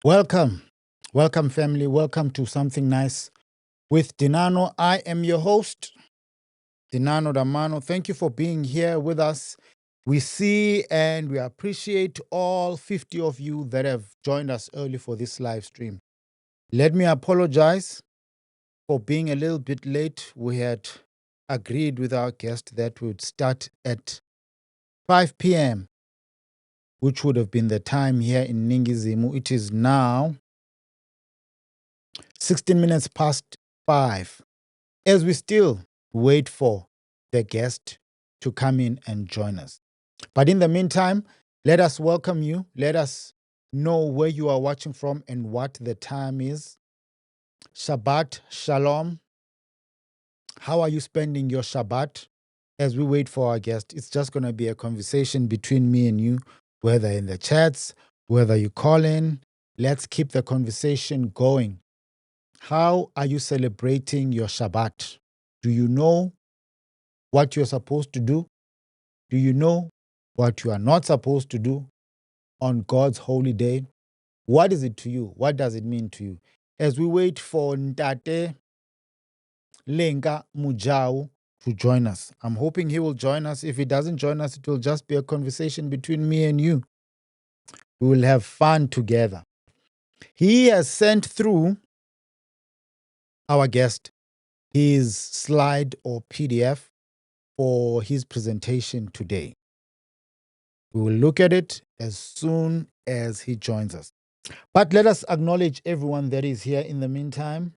Welcome. Welcome, family. Welcome to Something Nice with Dinano. I am your host, Dinano Damano. Thank you for being here with us. We see and we appreciate all 50 of you that have joined us early for this live stream. Let me apologize for being a little bit late. We had agreed with our guest that we would start at 5 p.m., which would have been the time here in Ningizimu. It is now 16 minutes past 5. As we still wait for the guest to come in and join us. But in the meantime, let us welcome you. Let us know where you are watching from and what the time is. Shabbat, Shalom. How are you spending your Shabbat? As we wait for our guest, it's just going to be a conversation between me and you, whether in the chats, whether you call in. Let's keep the conversation going. How are you celebrating your Shabbat? Do you know what you're supposed to do? Do you know what you are not supposed to do on God's holy day? What is it to you? What does it mean to you? As we wait for tLenka Mojau to join us, I'm hoping he will join us. If he doesn't join us, it will just be a conversation between me and you. We will have fun together. He has sent through our guest his slide or PDF for his presentation today. We will look at it as soon as he joins us. But let us acknowledge everyone that is here in the meantime.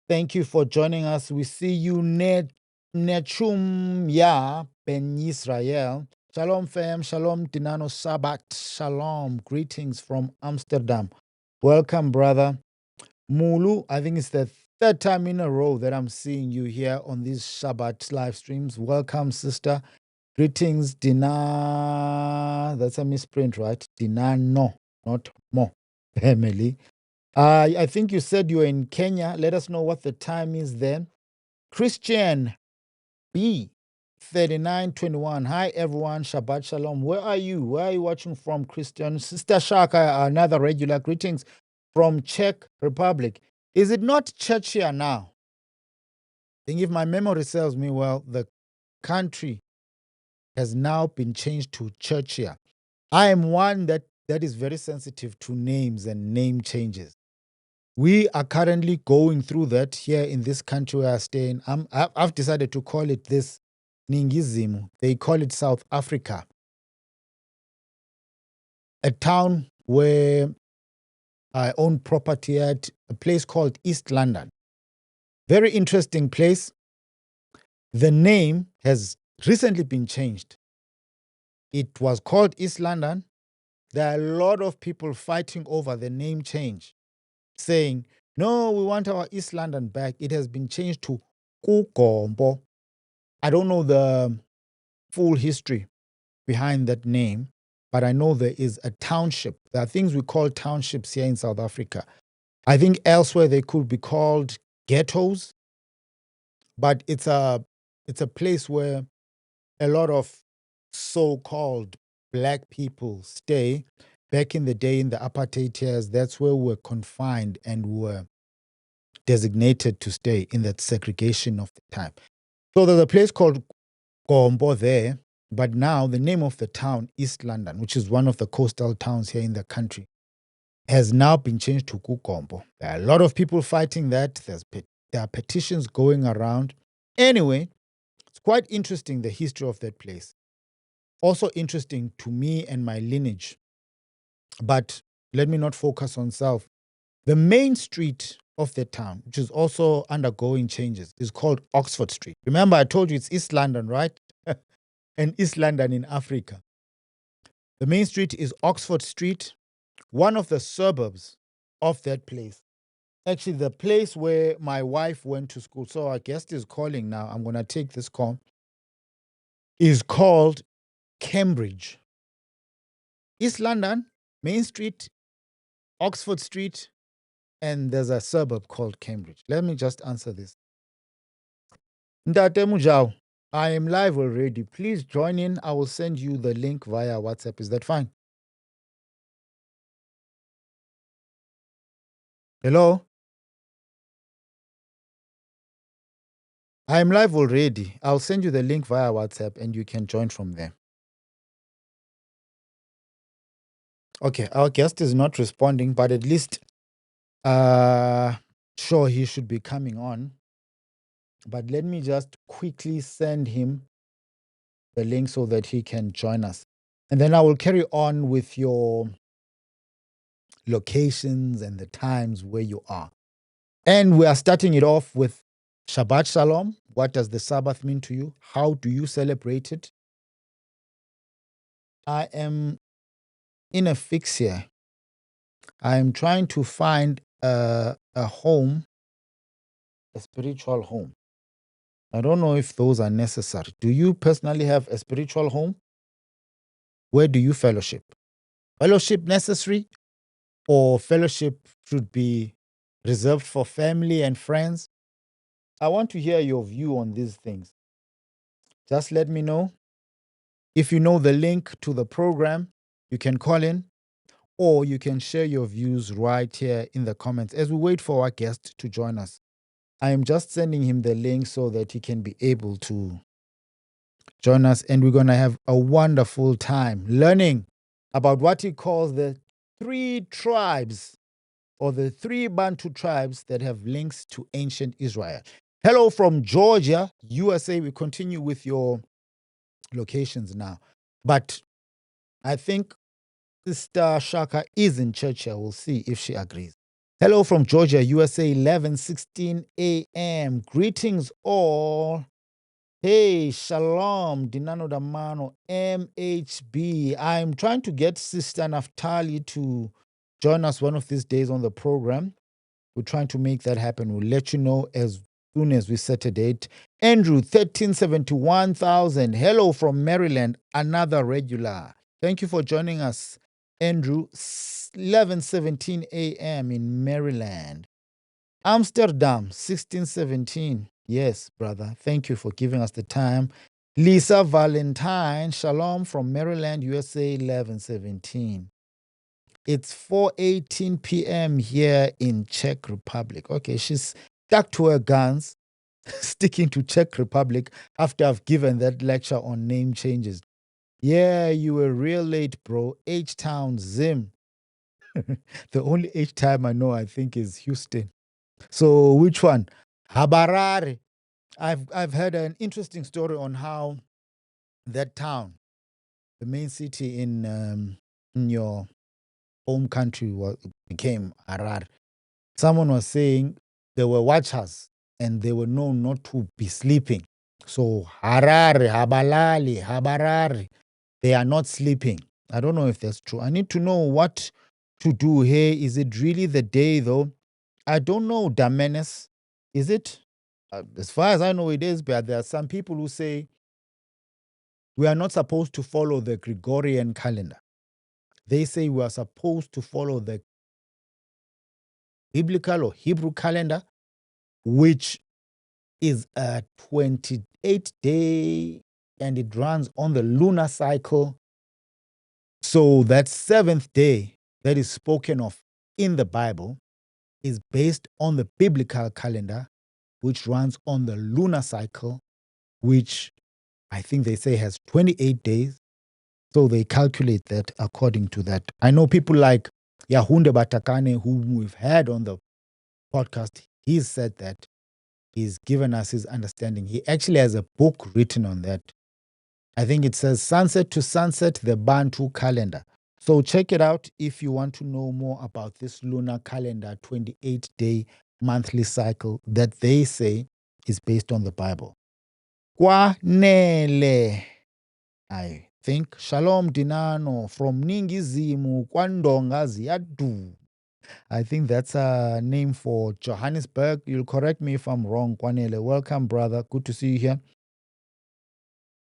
Thank you for joining us. We see you, Nechum Ya Ben Israel. Shalom, fam. Shalom, Dinano Shabbat. Shalom. Greetings from Amsterdam. Welcome, brother. Mulu, I think it's the third time in a row that I'm seeing you here on these Shabbat live streams. Welcome, sister. Greetings, That's a misprint, right? Dinano, not Mo. Family. I think you said you were in Kenya. Let us know what the time is then. Christian B. 3921. Hi, everyone. Shabbat Shalom. Where are you? Where are you watching from, Christian? Sister Shaka, another regular. Greetings from Czech Republic. Is it not church here now? I think if my memory serves me well, the country has now been changed to church here. I am one that is very sensitive to names and name changes. We are currently going through that here in this country where I stay in. I've decided to call it this Ningizimu. They call it South Africa. A town where I own property at, a place called East London. Very interesting place. The name has recently been changed. It was called East London. There are a lot of people fighting over the name change, saying, no, we want our East London back. It has been changed to Kugombo. I don't know the full history behind that name, but I know there is a township. There are things we call townships here in South Africa. I think elsewhere they could be called ghettos, but it's a place where a lot of so-called black people stay. Back in the day, in the apartheid years, that's where we were confined and were designated to stay in that segregation of the time. So there's a place called Gombo there, but now the name of the town, East London, which is one of the coastal towns here in the country, has now been changed to Kugombo. There are a lot of people fighting that. There are petitions going around. Anyway, it's quite interesting, the history of that place. Also interesting to me and my lineage. But let me not focus on self. The main street of the town, which is also undergoing changes, is called Oxford Street. Remember, I told you it's East London, right? And East London in Africa. The main street is Oxford Street, one of the suburbs of that place. Actually, the place where my wife went to school. So our guest is calling now. I'm going to take this call. Is called Cambridge. East London, Main Street, Oxford Street, and there's a suburb called Cambridge. Let me just answer this. Ndate Mojau, I am live already. Please join in. I will send you the link via WhatsApp. Is that fine? Hello? I'm live already. I'll send you the link via WhatsApp and you can join from there. Okay, our guest is not responding, but at least sure he should be coming on. But let me just quickly send him the link so that he can join us. And then I will carry on with your locations and the times where you are. And we are starting it off with Shabbat Shalom. What does the Sabbath mean to you? How do you celebrate it? I am in a fix here. I am trying to find a home, a spiritual home. I don't know if those are necessary. Do you personally have a spiritual home? Where do you fellowship? Fellowship necessary, or fellowship should be reserved for family and friends? I want to hear your view on these things. Just let me know. If you know the link to the program, you can call in or you can share your views right here in the comments as we wait for our guest to join us. I am just sending him the link so that he can be able to join us, and we're going to have a wonderful time learning about what he calls the three tribes or the three Bantu tribes that have links to ancient Israel. Hello from Georgia, USA. We continue with your locations now. But I think Sister Shaka is in church here. We'll see if she agrees. Hello from Georgia, USA, 11:16 a.m. Greetings all. Hey, Shalom, Dinano Damano, MHB. I'm trying to get Sister Naftali to join us one of these days on the program. We're trying to make that happen. We'll let you know as soon as we set a date. Andrew, 1371,000. Hello from Maryland, another regular. Thank you for joining us, Andrew. 11:17 a.m. in Maryland. Amsterdam, 1617. Yes, brother. Thank you for giving us the time. Lisa Valentine, shalom from Maryland, USA, 11:17. It's 4:18 p.m. here in Czech Republic. Okay, she's stuck to her guns, sticking to Czech Republic after I've given that lecture on name changes. Yeah, you were real late, bro. H-Town, Zim. The only H-time I know, I think, is Houston. So which one? Habarare. I've heard an interesting story on how that town, the main city in your home country, became Harar. Someone was saying there were watchers and they were known not to be sleeping. So Harare, Habalali, Habarari, they are not sleeping. I don't know if that's true. I need to know what to do here. Is it really the day though? I don't know, Damenes. Is it? As far as I know, it is, but there are some people who say we are not supposed to follow the Gregorian calendar. They say we are supposed to follow the biblical or Hebrew calendar, which is a 28-day and it runs on the lunar cycle. So that seventh day that is spoken of in the Bible is based on the biblical calendar, which runs on the lunar cycle, which I think they say has 28 days. So they calculate that according to that. I know people like Yahunde Batakane, whom we've had on the podcast, he's said that. He's given us his understanding. He actually has a book written on that. I think it says Sunset to Sunset, the Bantu calendar. So check it out if you want to know more about this lunar calendar, 28-day monthly cycle that they say is based on the Bible. Kwanele, I think. Shalom Dinano from Ningizimu, Kwandonga Ziyadu. I think that's a name for Johannesburg. You'll correct me if I'm wrong, Kwanele. Welcome, brother. Good to see you here.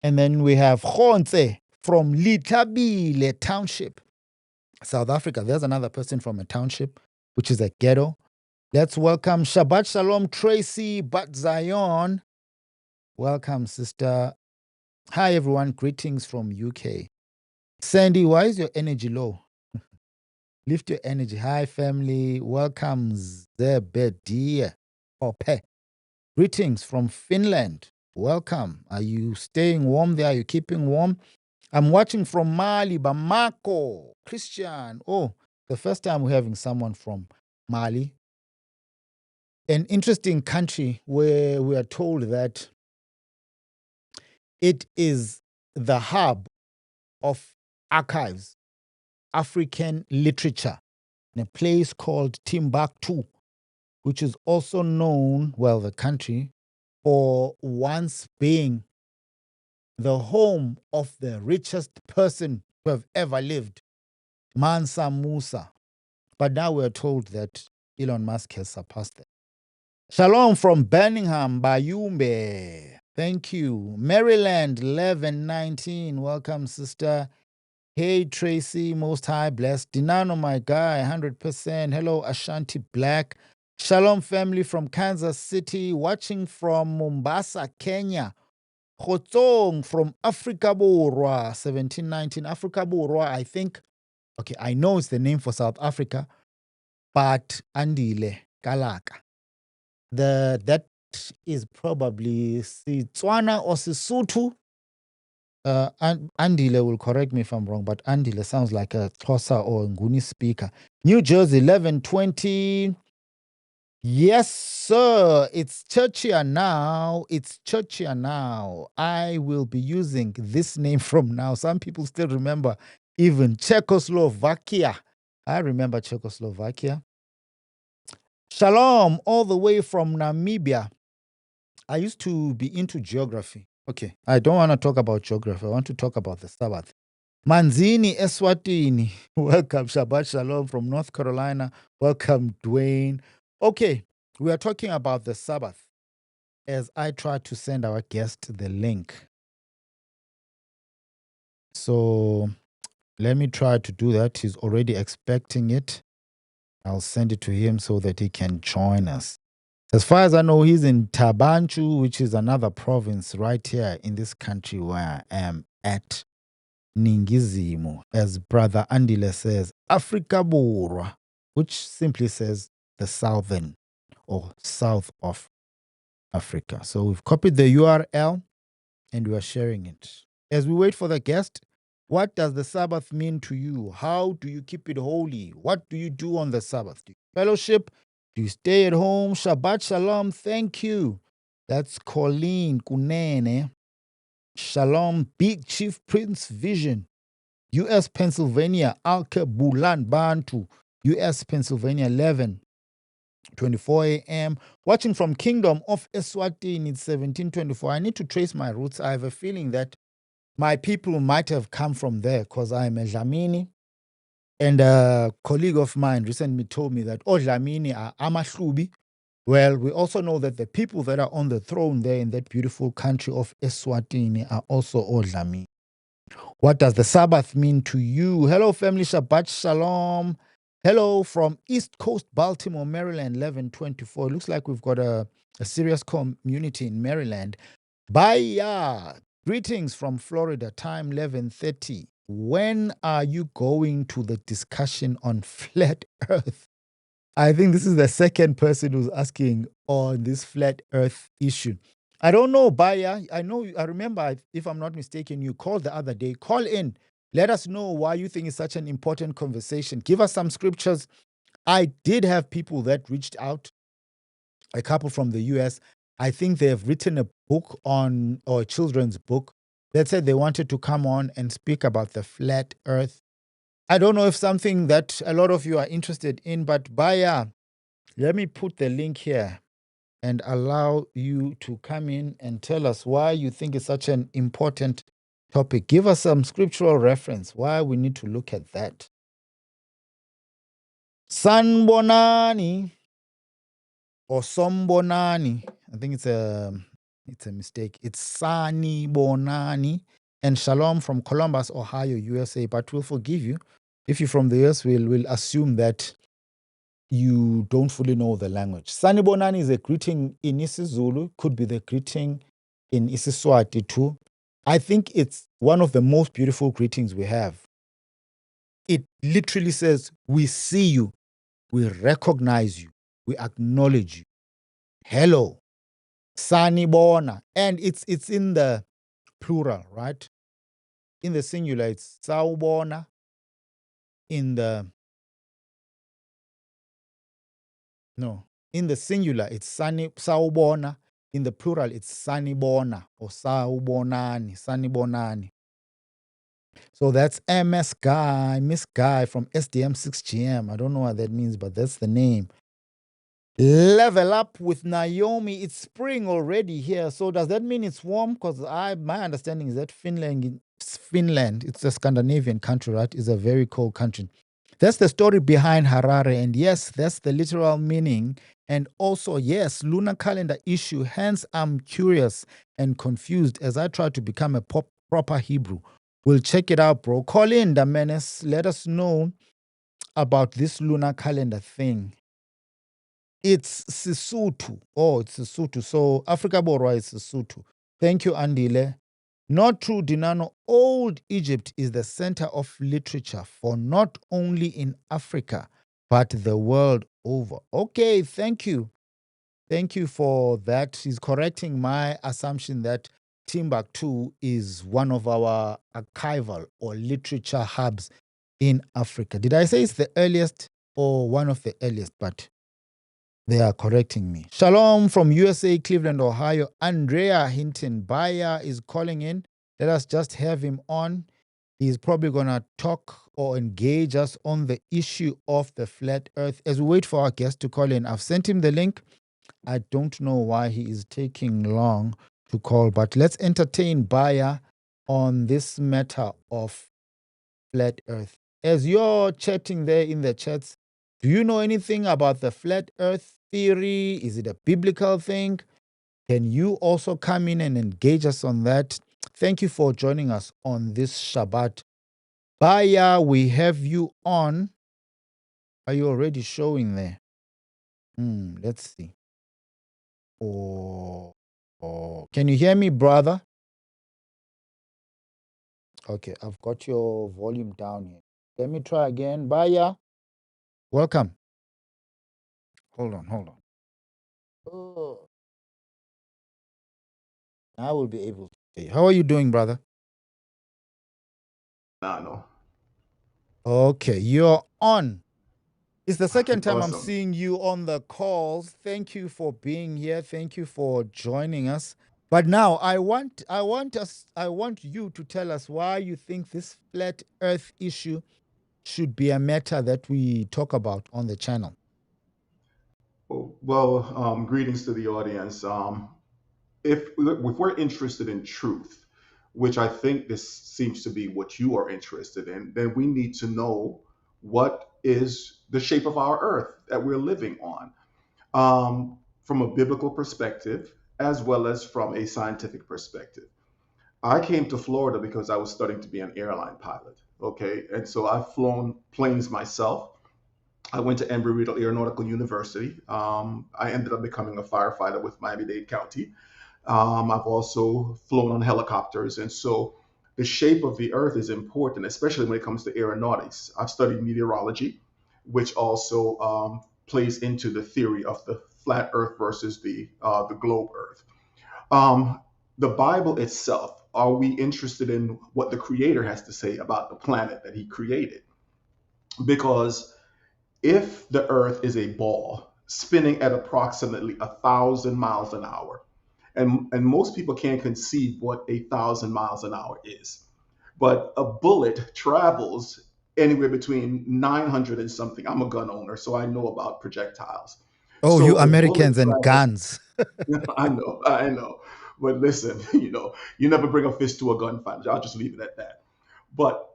And then we have Khonse from Litabile Township, South Africa. There's another person from a township, which is a ghetto. Let's welcome Shabbat Shalom Tracy Bat Zion. Welcome, sister. Hi, everyone. Greetings from UK. Sandy, why is your energy low? Lift your energy. Hi, family. Welcome, Zebedia Ope. Greetings from Finland. Welcome. Are you staying warm there? Are you keeping warm? I'm watching from Mali, Bamako. Christian. Oh, the first time we're having someone from Mali. An interesting country where we are told that it is the hub of archives, African literature, in a place called Timbuktu, which is also known, well, the country, for once being the home of the richest person to have ever lived, Mansa Musa. But now we're told that Elon Musk has surpassed that. Shalom from Birmingham, Bayumbe. Thank you. Maryland, 1119. Welcome, sister. Hey, Tracy, Most High, blessed. Dinano, my guy, 100%. Hello, Ashanti Black. Shalom, family from Kansas City, watching from Mombasa, Kenya. Khotsong from Africa Borwa, 1719. Africa Borwa, I think, okay, I know it's the name for South Africa, but Andile Kalaka. That is probably Setswana or Sesotho. Andile will correct me if I'm wrong, but Andile sounds like a Xhosa or Nguni speaker. New Jersey, 1120. Yes, sir. It's churchier now. It's churchier now. I will be using this name from now. Some people still remember even Czechoslovakia. I remember Czechoslovakia. Shalom, all the way from Namibia. I used to be into geography. Okay, I don't want to talk about geography. I want to talk about the Sabbath. Manzini Eswatini. Welcome, Shabbat Shalom from North Carolina. Welcome, Dwayne. Okay, we are talking about the Sabbath as I try to send our guest the link. So let me try to do that. He's already expecting it. I'll send it to him so that he can join us. As far as I know, he's in Tabanchu, which is another province right here in this country where I am at. Ningizimu, as Brother Andile says, Africa Borwa, which simply says the southern or south of Africa. So we've copied the URL and we are sharing it. As we wait for the guest, what does the Sabbath mean to you? How do you keep it holy? What do you do on the Sabbath? Do you fellowship? Do you stay at home? Shabbat Shalom. Thank you. That's Colleen Kunene. Shalom, Big Chief Prince Vision. U.S. Pennsylvania, Alke Bulan Bantu. U.S. Pennsylvania, 11:24 a.m. Watching from Kingdom of Eswatini, it's 1724. I need to trace my roots. I have a feeling that my people might have come from there because I'm a Dlamini. And a colleague of mine recently told me that Dlamini are Amahlubi. Well, we also know that the people that are on the throne there in that beautiful country of Eswatini are also Dlamini. What does the Sabbath mean to you? Hello, family. Shabbat Shalom. Hello from East Coast, Baltimore, Maryland, 1124. It looks like we've got a serious community in Maryland. Baya. Greetings from Florida, time 11:30. When are you going to the discussion on flat earth? I think this is the second person who's asking on this flat earth issue. I don't know, Baya. I remember, if I'm not mistaken, you called the other day. Call in. Let us know why you think it's such an important conversation. Give us some scriptures. I did have people that reached out, a couple from the US. I think they have written a book on, or a children's book, that said they wanted to come on and speak about the flat earth. I don't know if something that a lot of you are interested in, but Baya, let me put the link here and allow you to come in and tell us why you think it's such an important topic. Give us some scriptural reference, why we need to look at that. Sanbonani or Sombonani. I think it's a mistake. It's Sani Bonani. And Shalom from Columbus, Ohio, USA. But we'll forgive you. If you're from the US, we'll assume that you don't fully know the language. Sanibonani is a greeting in isiZulu, could be the greeting in isiSwati too. I think it's one of the most beautiful greetings we have. It literally says, we see you, we recognize you, we acknowledge you. Hello, sanibona. And it's in the plural, right? In the singular, it's sawubona. In the singular, it's sawubona. In the plural, it's sanibona or sawubonani, sanibonani. So that's MS Guy, Miss Guy from SDM6GM. I don't know what that means, but that's the name. Level up with Naomi. It's spring already here. So does that mean it's warm? Because my understanding is that Finland, it's a Scandinavian country, right? It's a very cold country. That's the story behind Harare. And yes, that's the literal meaning. And also, yes, lunar calendar issue. Hence, I'm curious and confused as I try to become a proper Hebrew. We'll check it out, bro. Call in, the menace. Let us know about this lunar calendar thing. It's Sesotho. Oh, it's Sesotho. So Africa Borwa is Sesotho. Thank you, Andile. Not true, Dinano. Old Egypt is the center of literature for not only in Africa, but the world over. Okay, thank you. Thank you for that. He's correcting my assumption that Timbuktu is one of our archival or literature hubs in Africa. Did I say it's the earliest or one of the earliest? But they are correcting me. Shalom from USA, Cleveland, Ohio. Andrea Hinton Bayer is calling in. Let us just have him on. He's probably going to talk or engage us on the issue of the flat earth. As we wait for our guest to call in, I've sent him the link. I don't know why he is taking long to call, but let's entertain Bayer on this matter of flat earth. As you're chatting there in the chats, do you know anything about the flat earth theory? Is it a biblical thing? Can you also come in and engage us on that? Thank you for joining us on this Shabbat. Baya, we have you on. Are you already showing there? Let's see. Oh, can you hear me, brother? Okay, I've got your volume down here. Let me try again. Baya, welcome. Hold on. Oh, I will be able to. Hey, how are you doing, brother? Dinano. Okay, you're on. It's the second time I'm Awesome. seeing you on the calls. Thank you for being here. Thank you for joining us. But now I want you to tell us why you think this flat earth issue should be a matter that we talk about on the channel. Well, greetings to the audience. If we're interested in truth, which I think this seems to be what you are interested in, then we need to know what is the shape of our earth that we're living on, from a biblical perspective as well as from a scientific perspective. I came to Florida because I was studying to be an airline pilot. Okay, and so I've flown planes myself. I went to Embry-Riddle Aeronautical University. I ended up becoming a firefighter with Miami-Dade County. I've also flown on helicopters. And so the shape of the earth is important, especially when it comes to aeronautics. I've studied meteorology, which also plays into the theory of the flat earth versus the globe earth. Um, the Bible itself, are we interested in what the creator has to say about the planet that he created? Because if the earth is a ball spinning at approximately 1,000 miles an hour, and most people can't conceive what 1,000 miles an hour is, but a bullet travels anywhere between 900 and something. I'm a gun owner, so I know about projectiles. Oh, you So a bullet Americans and travels. guns. I know. But listen, you never bring a fist to a gunfight. I'll just leave it at that. But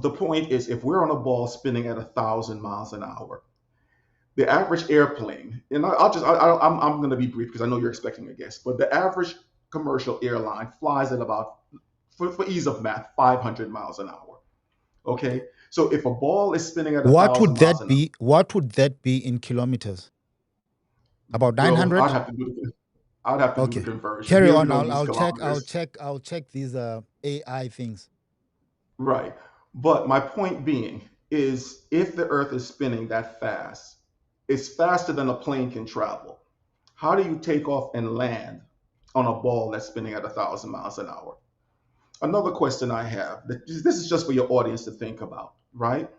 the point is, if we're on a ball spinning at 1,000 miles an hour, the average airplane, and I'm going to be brief because I know you're expecting a guess, but the average commercial airline flies at about, for ease of math, 500 miles an hour. Okay, so if a ball is spinning at a What thousand would miles that an hour, be? What would that be in kilometers? About well, 900? I'd have to do the Okay. conversion. Carry Here we on. don't I'll use I'll check. kilometers, I'll check these AI things. right? But my point being, is if the Earth is spinning that fast, it's faster than a plane can travel. How do you take off and land on a ball that's spinning at 1,000 miles an hour? Another question I have, this is just for your audience to think about, right?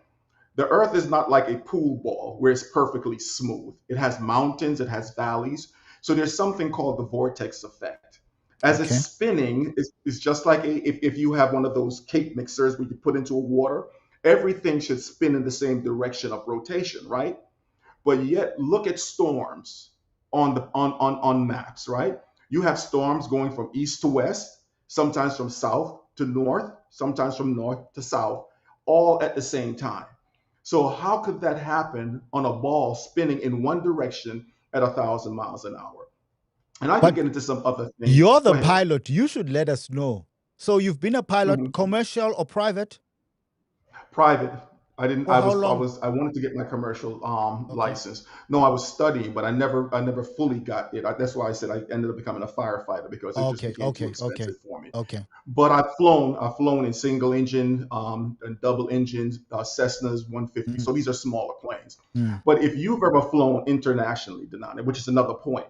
The earth is not like a pool ball where it's perfectly smooth. It has mountains, it has valleys. So there's something called the vortex effect. As it's Okay. spinning, it's just like if you have one of those cake mixers where you put into a water, everything should spin in the same direction of rotation, right? But yet look at storms on maps, right? You have storms going from east to west, sometimes from south to north, sometimes from north to south, all at the same time. So how could that happen on a ball spinning in one direction at 1,000 miles an hour? And I can But get into some other things. you're Go the ahead. pilot. You should let us know. So you've been a pilot, Mhm. commercial or private, Private. I didn't. for how long? I wanted to get my commercial Okay. license. No, I was studying, but I never fully got it. That's why I said I ended up becoming a firefighter because it just Okay. became too Okay. Okay. expensive for me. Okay. But I've flown in single engine and double engines, Cessnas 150. Mm, So these are smaller planes. mm, But if you've ever flown internationally, Dinano, which is another point,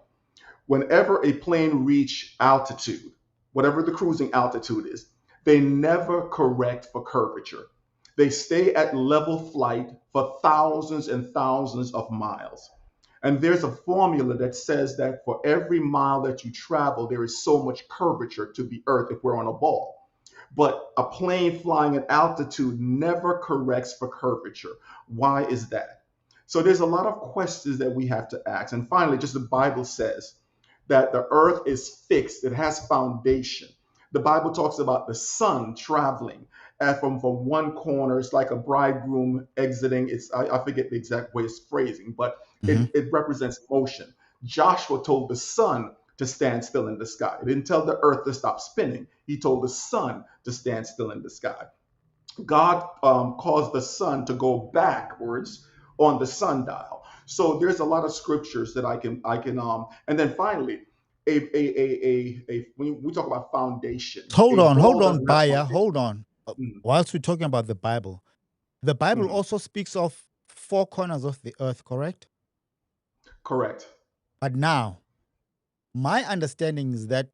whenever a plane reach altitude, whatever the cruising altitude is, they never correct for curvature. They stay at level flight for thousands and thousands of miles. And there's a formula that says that for every mile that you travel, there is so much curvature to the earth if we're on a ball. But a plane flying at altitude never corrects for curvature. Why is that? So there's a lot of questions that we have to ask. And finally, just the Bible says that the earth is fixed, it has foundation. The Bible talks about the sun traveling from one corner. It's like a bridegroom exiting. I forget the exact way it's phrasing, but mhm. it represents motion. Joshua told the sun to stand still in the sky. He didn't tell the earth to stop spinning. He told the sun to stand still in the sky. God caused the sun to go backwards on the sundial. So there's a lot of scriptures that and then finally, when we talk about foundation, a Hold ball on, doesn't have Baya, foundation. hold on. Mhm, Whilst we're talking about the Bible mhm. also speaks of four corners of the earth, correct? Correct. But now, my understanding is that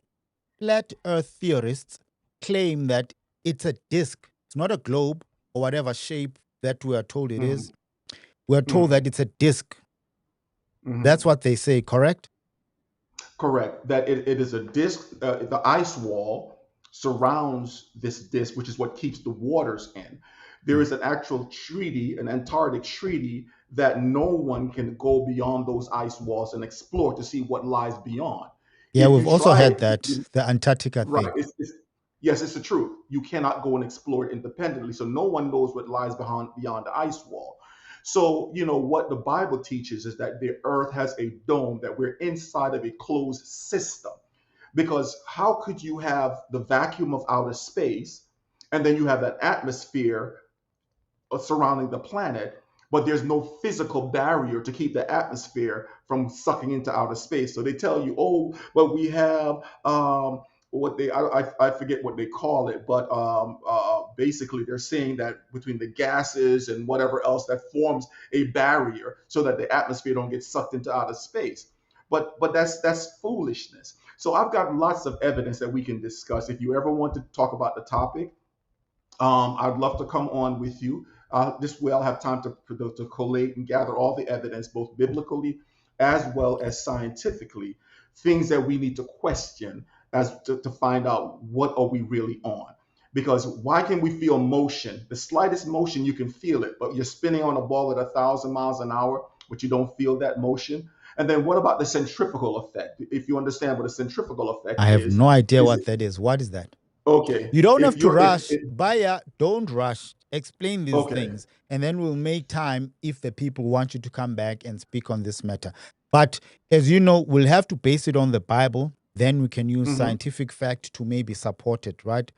flat earth theorists claim that it's a disk. It's not a globe or whatever shape that we are told it Mhm, is. We're told mhm, that it's a disk. That's mhm. what they say, correct? Correct. That it is a disk. The ice wall surrounds this disk, which is what keeps the waters in. There Mm. is an actual treaty, an Antarctic treaty, that no one can go beyond those ice walls and explore to see what lies beyond. Yeah, If we've you also try had it, that, the Antarctica right, thing. yes, it's the truth. You cannot go and explore it independently. So no one knows what lies beyond the ice wall. So, what the Bible teaches is that the earth has a dome, that we're inside of a closed system. Because how could you have the vacuum of outer space and then you have that atmosphere surrounding the planet, but there's no physical barrier to keep the atmosphere from sucking into outer space? So they tell you, oh, but we have what I forget what they call it, but basically they're saying that between the gases and whatever else that forms a barrier so that the atmosphere don't get sucked into outer space. But that's foolishness. So I've got lots of evidence that we can discuss. If you ever want to talk about the topic, I'd love to come on with you. This way, I'll have time to collate and gather all the evidence, both biblically as well as scientifically, things that we need to question to find out what are we really on. Because why can we feel motion? The slightest motion, you can feel it, but you're spinning on a ball at 1,000 miles an hour, but you don't feel that motion. And then what about the centrifugal effect? If you understand what a centrifugal I effect have no idea is what that is. What is that? okay. You don't If have to you're if rush. Baya, don't rush. Explain these Okay. things, and then we'll make time if the people want you to come back and speak on this matter. But as you know, we'll have to base it on the Bible. Then we can use Hmm. scientific fact to maybe support it, right?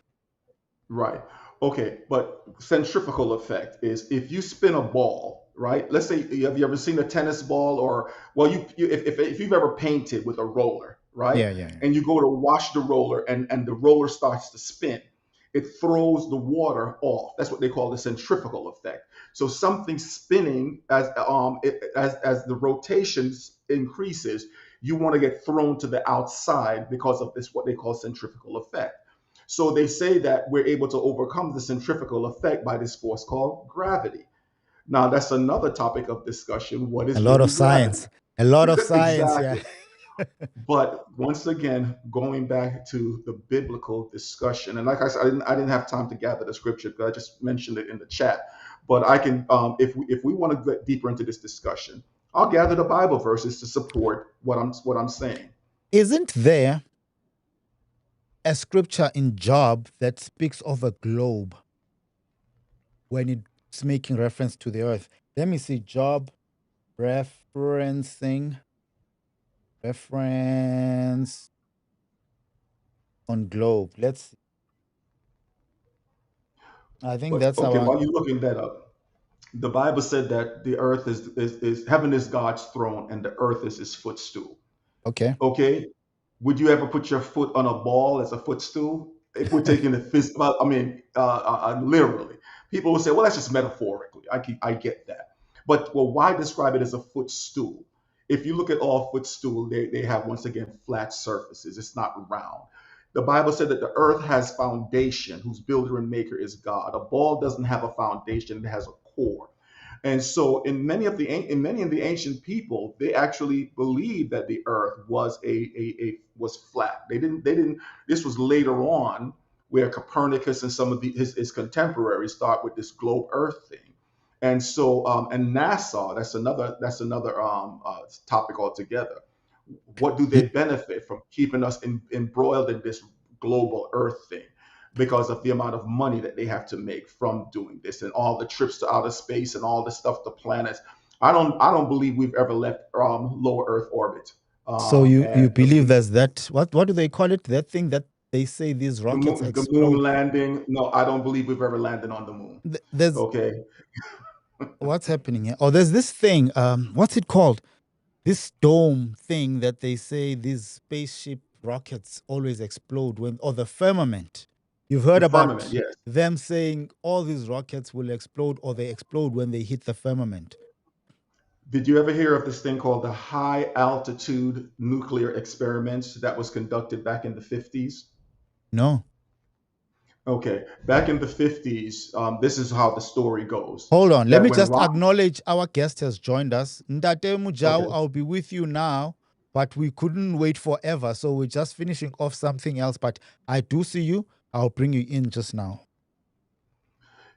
Right. Okay. But centrifugal effect is if you spin a ball, right? Let's say, have you ever seen a tennis ball, or well, if you've ever painted with a roller, right? Yeah, yeah, yeah. And you go to wash the roller, and the roller starts to spin. it throws the water off. That's what they call the centrifugal effect. So something spinning as the rotation increases, you want to get thrown to the outside because of this what they call centrifugal effect. So they say that we're able to overcome the centrifugal effect by this force called gravity. Now that's another topic of discussion. What A is lot of really gravity? science. A lot of science, yeah. Exactly. But once again, going back to the biblical discussion, and like I said, I didn't have time to gather the scripture because I just mentioned it in the chat. But I can, if we want to get deeper into this discussion, I'll gather the Bible verses to support what I'm saying. Isn't there a scripture in Job that speaks of a globe when it's making reference to the earth? Let me see. Job reference on globe. Let's see. I think But that's okay, our while you're looking that up, the Bible said that the earth is heaven is God's throne and the earth is his footstool. okay. Okay, would you ever put your foot on a ball as a footstool? If we're taking it physical, I mean, literally, people will say, "Well, that's just metaphorically." I get that, but well, why describe it as a footstool? If you look at all footstool, they have once again flat surfaces. It's not round. The Bible said that the earth has foundation, whose builder and maker is God. A ball doesn't have a foundation; it has a core. And so, in many of the ancient people, they actually believed that the Earth was flat. They didn't. This was later on where Copernicus and some of his contemporaries start with this globe Earth thing. And so, and NASA, that's another topic altogether. What do they benefit from keeping us embroiled in this global Earth thing? Because of the amount of money that they have to make from doing this and all the trips to outer space and all the stuff to planets. I don't believe we've ever left lower Earth orbit. So you And believe there's that, what do they call it? That thing that they say these rockets the moon explode. landing. No, I don't believe we've ever landed on the moon. There's Okay. what's happening here? Oh, there's this thing. What's it called? This dome thing that they say these spaceship rockets always explode when, or the firmament. You've The heard firmament, about yes. them saying all these rockets will explode or they explode when they hit the firmament. Did you ever hear of this thing called the high altitude nuclear experiments that was conducted back in the 50s? No. Okay, back in the 50s, this is how the story goes. Hold on. Let That me when just rock, acknowledge our guest has joined us. Ndate Mojau, okay, I'll be with you now, but we couldn't wait forever. So we're just finishing off something else. But I do see you. I'll bring you in just now.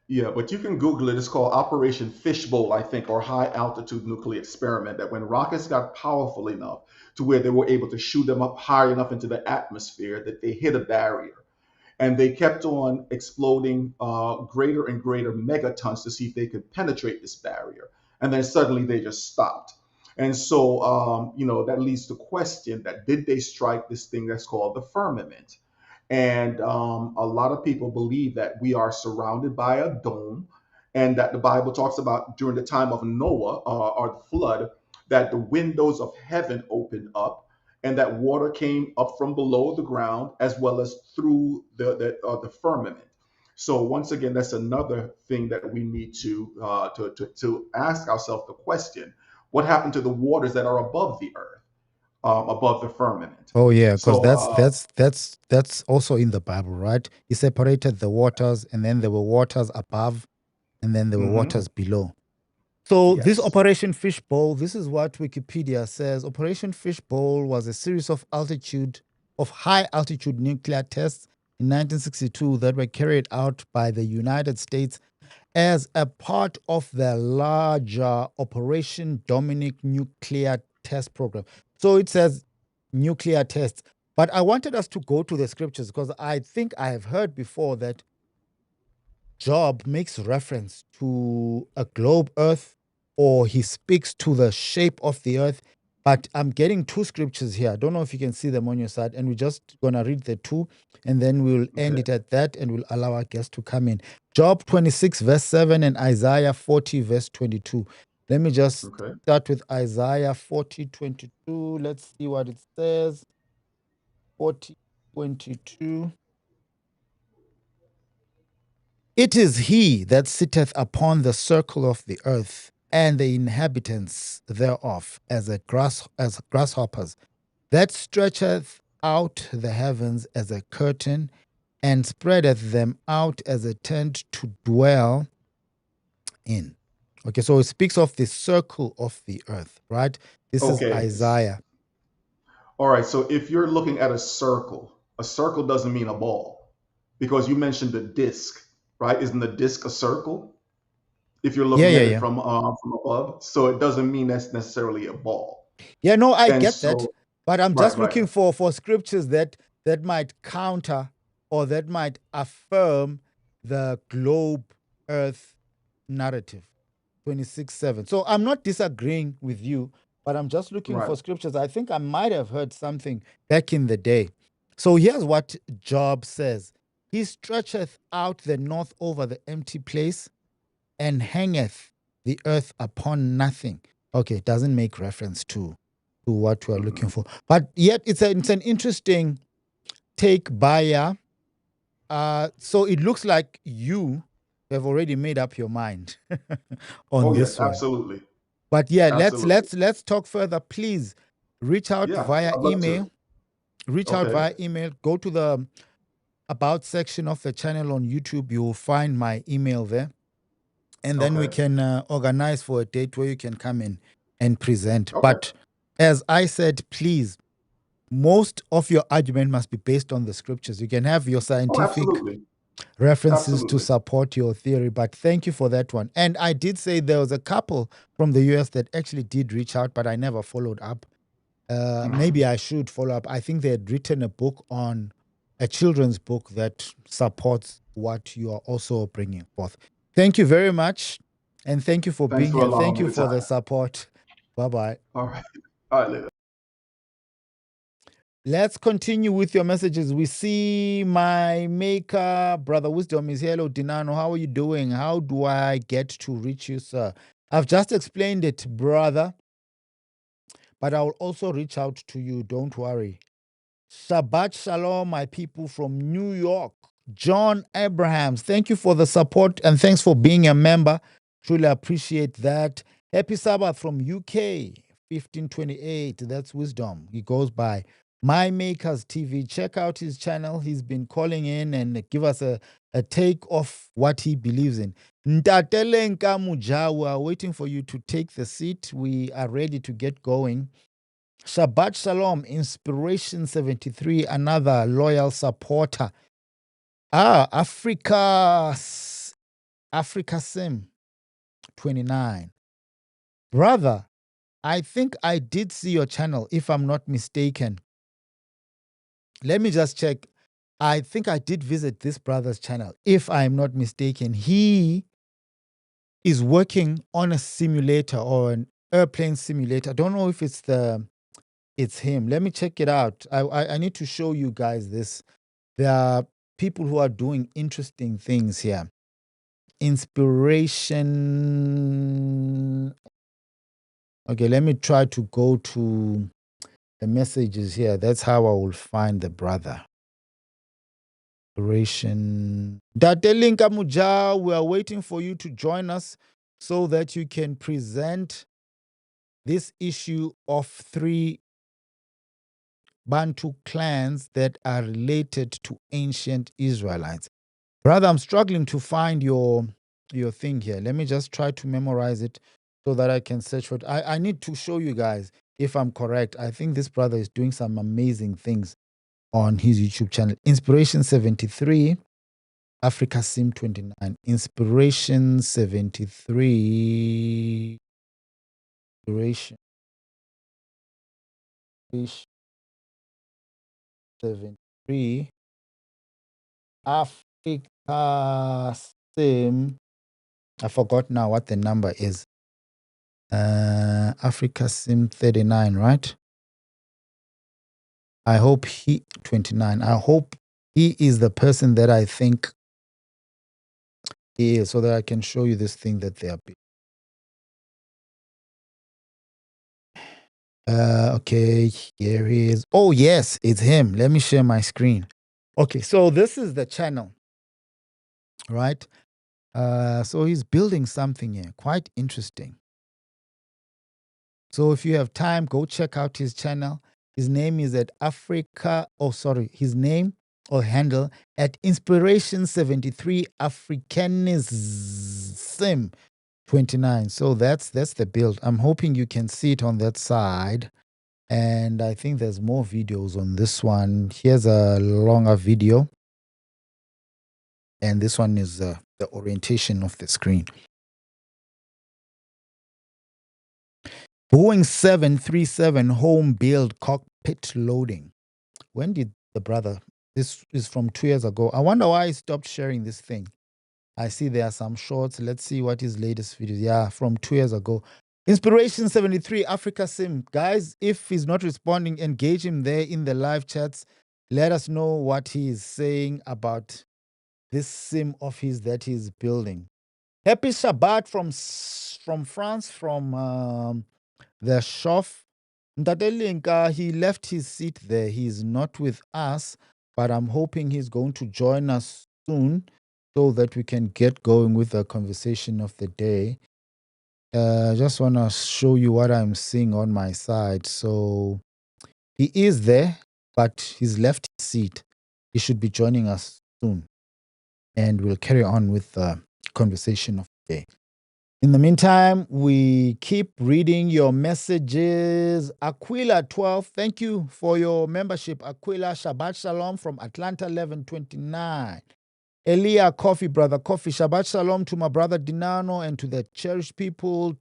yeah, but you can Google it. It's called Operation Fishbowl, I think, or High Altitude Nuclear Experiment. That when rockets got powerful enough to where they were able to shoot them up high enough into the atmosphere that they hit a barrier. And they kept on exploding greater and greater megatons to see if they could penetrate this barrier. And then suddenly they just stopped. And so, that leads to question that did they strike this thing that's called the firmament? And a lot of people believe that we are surrounded by a dome, and that the Bible talks about during the time of Noah or the flood, that the windows of heaven opened up and that water came up from below the ground as well as through the firmament. So once again, that's another thing that we need to ask ourselves the question: what happened to the waters that are above the earth, above the firmament? Oh yeah, because So that's also in the Bible, right? He separated the waters, and then there were waters above, and then there were mhm, waters below. So this yes, Operation Fishbowl, this is what Wikipedia says. Operation Fishbowl was a series of high altitude nuclear tests in 1962 that were carried out by the United States as a part of the larger Operation Dominic nuclear test program. So it says nuclear tests. But I wanted us to go to the scriptures because I think I have heard before that Job makes reference to a globe earth or he speaks to the shape of the earth. But I'm getting two scriptures here. I don't know if you can see them on your side. And we're just going to read the two and then we'll end okay, it at that and we'll allow our guests to come in. Job 26, verse 7 and Isaiah 40, verse 22. Let me just okay. start with Isaiah 40, 22. Let's see what it says. 40, 22. It is he that sitteth upon the circle of the earth, and the inhabitants thereof as grasshoppers, that stretcheth out the heavens as a curtain, and spreadeth them out as a tent to dwell in. Okay, so it speaks of the circle of the earth, right? This is Okay. Isaiah. All right. So if you're looking at a circle doesn't mean a ball because you mentioned the disc, right? Isn't the disc a circle? If you're Yeah, looking yeah, at it yeah. from above, so it doesn't mean that's necessarily a ball. Yeah, no, I And get that, so, but I'm right, just right, looking for scriptures that might counter or that might affirm the globe earth narrative 26:7. So I'm not disagreeing with you, but I'm just looking right. for scriptures. I think I might have heard something back in the day. So here's what Job says. He stretcheth out the north over the empty place, and hangeth the earth upon nothing. Okay, it doesn't make reference to what we are looking Mhm. for. But yet it's an interesting take by ya. So it looks like you have already made up your mind on Oh yes, this one. absolutely, But yeah, absolutely. let's talk further. Please reach out Yeah, via I'd love to. email. Reach out Okay, via email. Go to the about section of the channel on YouTube. You will find my email there. And then we okay, can organize for a date where you can come in and present. okay. But as I said, please, most of your argument must be based on the scriptures. You can have your Oh, scientific absolutely, references to absolutely. support your theory, but thank you for that one. And I did say there was a couple from the US that actually did reach out, but I never followed up. Maybe I should follow up. I think they had written a book on a children's book that supports what you are also bringing forth. Thank you very much. And thank you for Thanks being for here. allowing Thank me you the for the time. support. Bye bye. All right, all right, later. Let's continue with your messages. We see my maker, Brother Wisdom, is here. Hello, Dinano. How are you doing? How do I get to reach you, sir? I've just explained it, brother, but I will also reach out to you. Don't worry. Shabbat Shalom, my people from New York. John Abrahams, thank you for the support and thanks for being a member. Truly appreciate that. Happy Sabbath from UK, 1528. That's wisdom. He goes by My Makers TV. Check out his channel. He's been calling in and give us a take of what he believes in. tLenka Mojau, we are waiting for you to take the seat. We are ready to get going. Shabbat Shalom, Inspiration 73, another loyal supporter. Africa Sim 29. Brother, I think I did see your channel, if I'm not mistaken. Let me just check. I think I did visit this brother's channel, if I'm not mistaken. He is working on a simulator or an airplane simulator. I don't know if it's him. Let me check it out. I need to show you guys this. There are people who are doing interesting things here. Inspiration. Okay, let me try to go to the messages here. That's how I will find the brother. Inspiration. tLenka Mojau, we are waiting for you to join us so that you can present this issue of 3 Bantu clans that are related to ancient Israelites. Brother, I'm struggling to find your thing here. Let me just try to memorize it so that I can search for it. I need to show you guys if I'm correct. I think this brother is doing some amazing things on his YouTube channel. Inspiration 73, Africa Sim 29. Inspiration 73. Inspiration 73. Africa Sim. I forgot now what the number is. Africa Sim 39, right? I hope he 29. I hope he is the person that I think he is, so that I can show you this thing that they are. Okay, here he is. Oh yes, it's him. Let me share my screen. Okay, so this is the channel, right? So he's building something here, quite interesting. So if you have time, go check out his channel. His name is at his name or handle at Inspiration73 Africanism 29. So that's the build. I'm hoping you can see it on that side. And I think there's more videos on this one. Here's a longer video. And this one is the orientation of the screen. Boeing 737 home build cockpit loading. When did the brother? This is from 2 years ago. I wonder why he stopped sharing this thing. I see there are some shorts. Let's see what his latest video. Yeah, from 2 years ago. Inspiration 73 Africa Sim. Guys, if he's not responding, engage him there in the live chats. Let us know what he is saying about this sim of his that he's building. Happy Shabbat from France, from the Shof. tLenka, he left his seat there. He's not with us, but I'm hoping he's going to join us soon so that we can get going with the conversation of the day. I just want to show you what I'm seeing on my side. So he is there, but he's left his seat. He should be joining us soon. And we'll carry on with the conversation of the day. In the meantime, we keep reading your messages. Aquila 12, thank you for your membership. Aquila, Shabbat Shalom from Atlanta 1129. Elia Coffee, brother Coffee, Shabbat Shalom to my brother Dinano and to the cherished people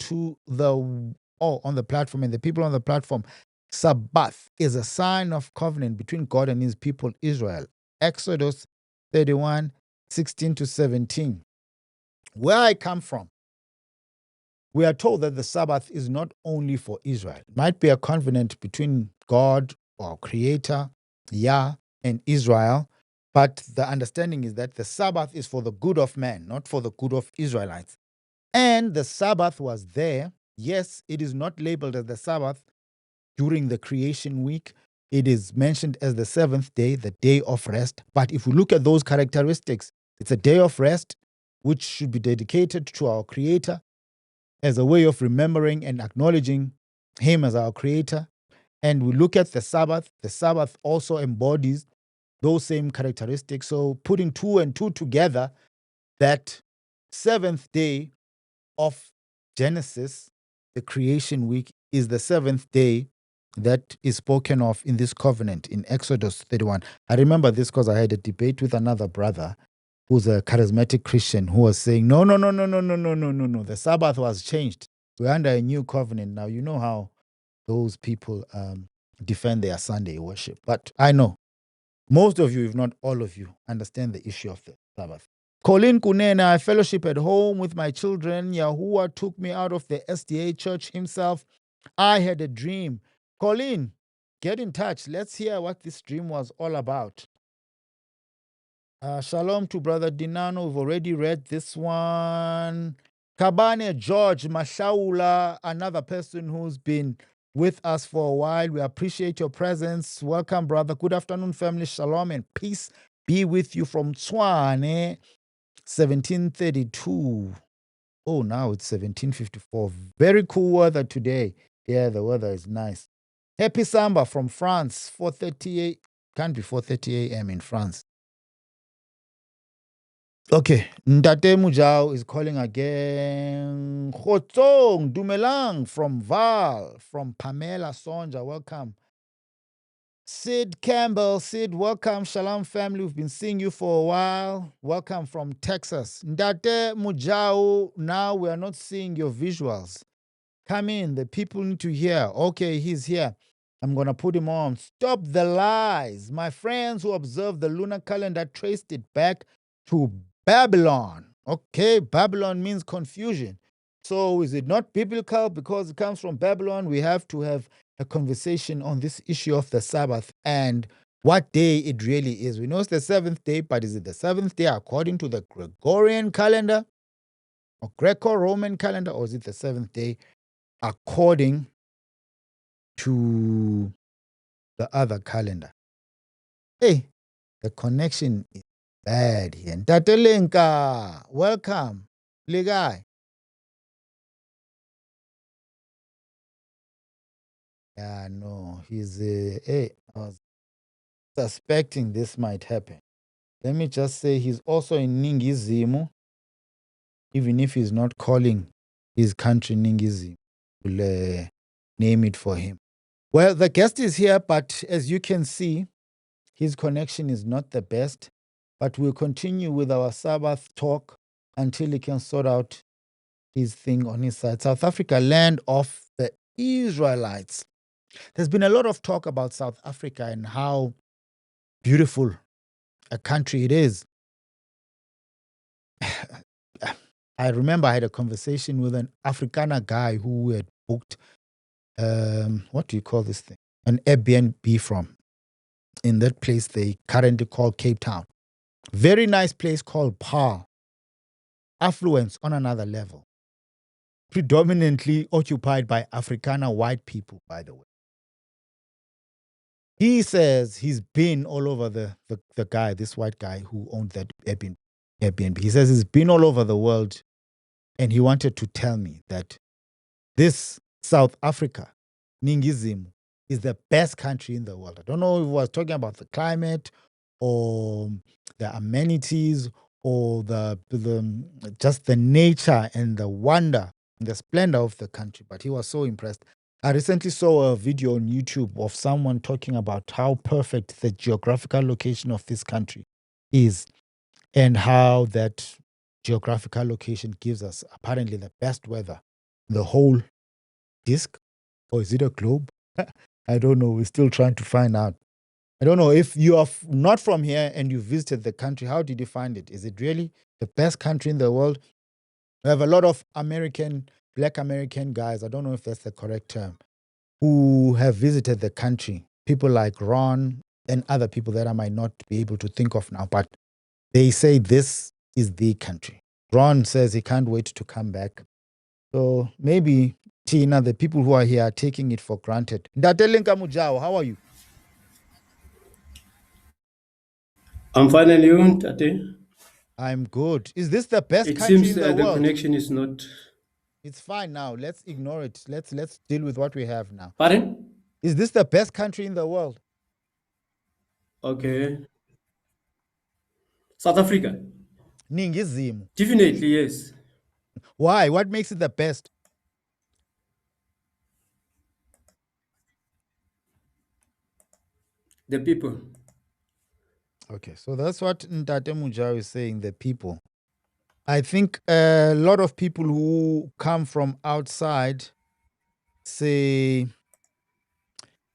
on the platform and the people on the platform. Sabbath is a sign of covenant between God and his people Israel. Exodus 31, 16 to 17. Where I come from, we are told that the Sabbath is not only for Israel. It might be a covenant between God, our Creator, Yah, and Israel, but the understanding is that the Sabbath is for the good of man, not for the good of Israelites. And the Sabbath was there. Yes, it is not labeled as the Sabbath during the creation week. It is mentioned as the seventh day, the day of rest. But if we look at those characteristics, it's a day of rest, which should be dedicated to our Creator as a way of remembering and acknowledging him as our Creator. And we look at the Sabbath also embodies those same characteristics. So putting 2 and 2 together, that seventh day of Genesis, the creation week, is the seventh day that is spoken of in this covenant in Exodus 31. I remember this because I had a debate with another brother who's a charismatic Christian who was saying, no. The Sabbath was changed. We're under a new covenant now. You know how those people defend their Sunday worship. But I know most of you, if not all of you, understand the issue of the Sabbath. Colin Kunena, I fellowship at home with my children. Yahuwah took me out of the SDA church himself. I had a dream. Colin, get in touch. Let's hear what this dream was all about. Shalom to Brother Dinano. We've already read this one. Kabane George Mashaula, another person who's been with us for a while. We appreciate your presence. Welcome, brother. Good afternoon, family. Shalom and peace be with you from Tswane, 1732. Oh, now it's 1754. Very cool weather today. Yeah, the weather is nice. Happy Samba from France, 4:38. Can't be 4:30 a.m. in France. Okay, Ntate Mojau is calling again. Khotsong Dumelang from Val, from Pamela Sonja. Welcome. Sid Campbell, Sid, welcome. Shalom family. We've been seeing you for a while. Welcome from Texas. Ntate Mojau, now we are not seeing your visuals. Come in. The people need to hear. Okay, he's here. I'm going to put him on. Stop the lies. My friends who observe the lunar calendar traced it back to Babylon. Okay, Babylon means confusion. So is it not biblical because it comes from Babylon? We have to have a conversation on this issue of the Sabbath and what day it really is. We know it's the seventh day, but is it the seventh day according to the Gregorian calendar or Greco-Roman calendar, or is it the seventh day according to the other calendar? Hey, the connection is bad here. tLenka, welcome. Ligai. Yeah, no, he's hey, I was suspecting this might happen. Let me just say he's also in Ningizimu, even if he's not calling his country Ningizimu. We'll name it for him. Well, the guest is here, but as you can see, his connection is not the best. But we'll continue with our Sabbath talk until he can sort out his thing on his side. South Africa, land of the Israelites. There's been a lot of talk about South Africa and how beautiful a country it is. I remember I had a conversation with an Afrikaner guy who had booked, what do you call this thing? An Airbnb from. In that place they currently call Cape Town. Very nice place called Paarl. Affluence on another level. Predominantly occupied by Afrikaner white people, by the way. He says he's been all over the guy, this white guy who owned that Airbnb. He says he's been all over the world, and he wanted to tell me that this South Africa, Ningizimu, is the best country in the world. I don't know if he was talking about the climate or the amenities or the just the nature and the wonder and the splendor of the country, but he was so impressed. I recently saw a video on YouTube of someone talking about how perfect the geographical location of this country is and how that geographical location gives us apparently the best weather in the whole disk. Or is it a globe? I don't know. We're still trying to find out. I don't know if you are not from here and you visited the country. How did you find it? Is it really the best country in the world? We have a lot of Black American guys. I don't know if that's the correct term, who have visited the country. People like Ron and other people that I might not be able to think of now, but they say this is the country. Ron says he can't wait to come back. So maybe, Tina, the people who are here are taking it for granted. tLenka Mojau, how are you? I'm fine, and you, Tate? I'm good. Is this the best It country seems in the the world? connection is not. It's fine now. Let's ignore it. Let's deal with what we have now. Pardon? Is this the best country in the world? Okay. South Africa? Ningizimu. Definitely, yes. Why? What makes it the best? The people. Okay, so that's what Ntate Mujau is saying, the people. I think a lot of people who come from outside say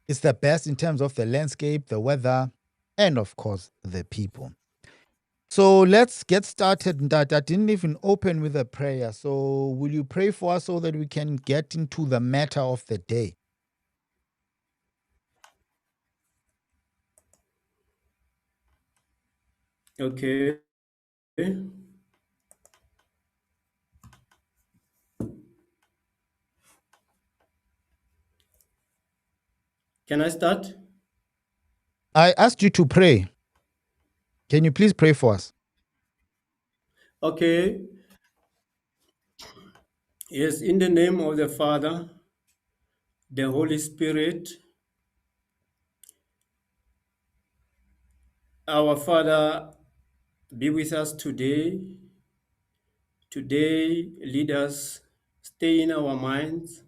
it's the best in terms of the landscape, the weather, and of course, the people. So let's get started. Ntate, I didn't even open with a prayer. So will you pray for us so that we can get into the matter of the day? Okay. Can I start? I asked you to pray. Can you please pray for us? Okay. Yes, in the name of the Father, the Holy Spirit, our Father, be with us today. Today, lead us, stay in our minds,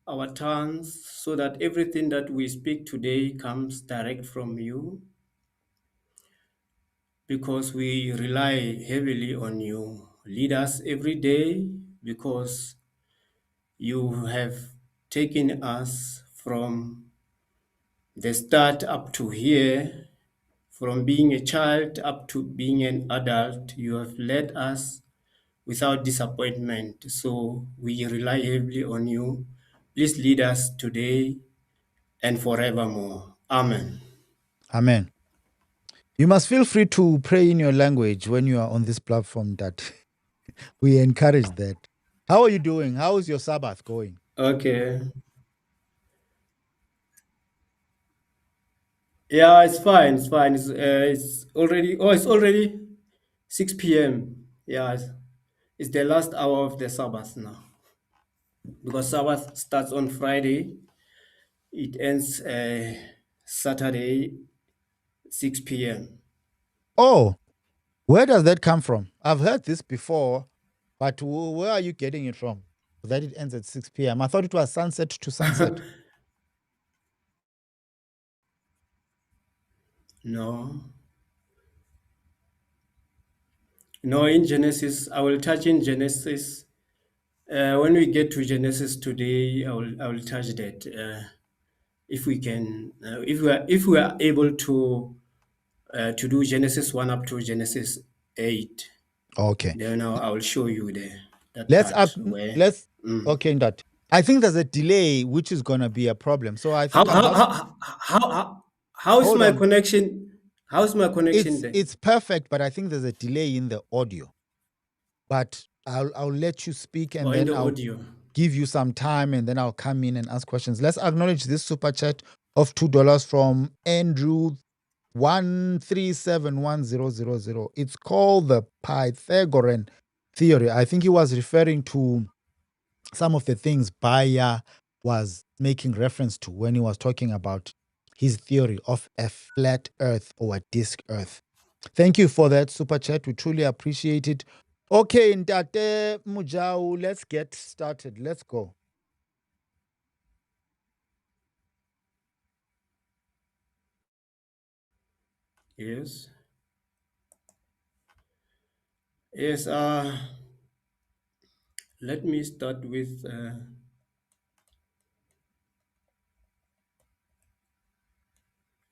our tongues, so that everything that we speak today comes direct from you, because we rely heavily on you. Lead us every day, because you have taken us from the start up to here, from being a child up to being an adult. You have led us without disappointment. So we rely heavily on you. Please lead us today and forevermore. Amen. Amen. You must feel free to pray in your language when you are on this platform. That we encourage that. How are you doing? How is your Sabbath going? Okay. Yeah, it's fine. It's fine. It's already. Oh, it's already 6 p.m. Yeah, it's the last hour of the Sabbath now because Sabbath starts on Friday. It ends Saturday 6 p.m. Oh, where does that come from? I've heard this before, but where are you getting it from? That it ends at 6 p.m. I thought it was sunset to sunset. No, no. In Genesis, I will touch in Genesis. When we get to Genesis today, I will touch that. If we can, if we are able to do Genesis 1 up to Genesis 8, Okay. then I will show you that Let's part up. where. Let's. Mm. Okay, that. I think there's a delay, which is gonna be a problem. So I How, think I'm how, just. how, how, how, how is Hold my on. connection? How's my connection It's then? it's perfect, but I think there's a delay in the audio. But I'll let you speak, and Or in then the I'll audio? give you some time, and then I'll come in and ask questions. Let's acknowledge this super chat of $2 from Andrew 1371000. It's called the Pythagorean theory. I think he was referring to some of the things Bayer was making reference to when he was talking about his theory of a flat earth or a disk earth. Thank you for that super chat. We truly appreciate it. Okay, Ntate Mojau, let's get started. Let's go. Yes. Yes. Let me start with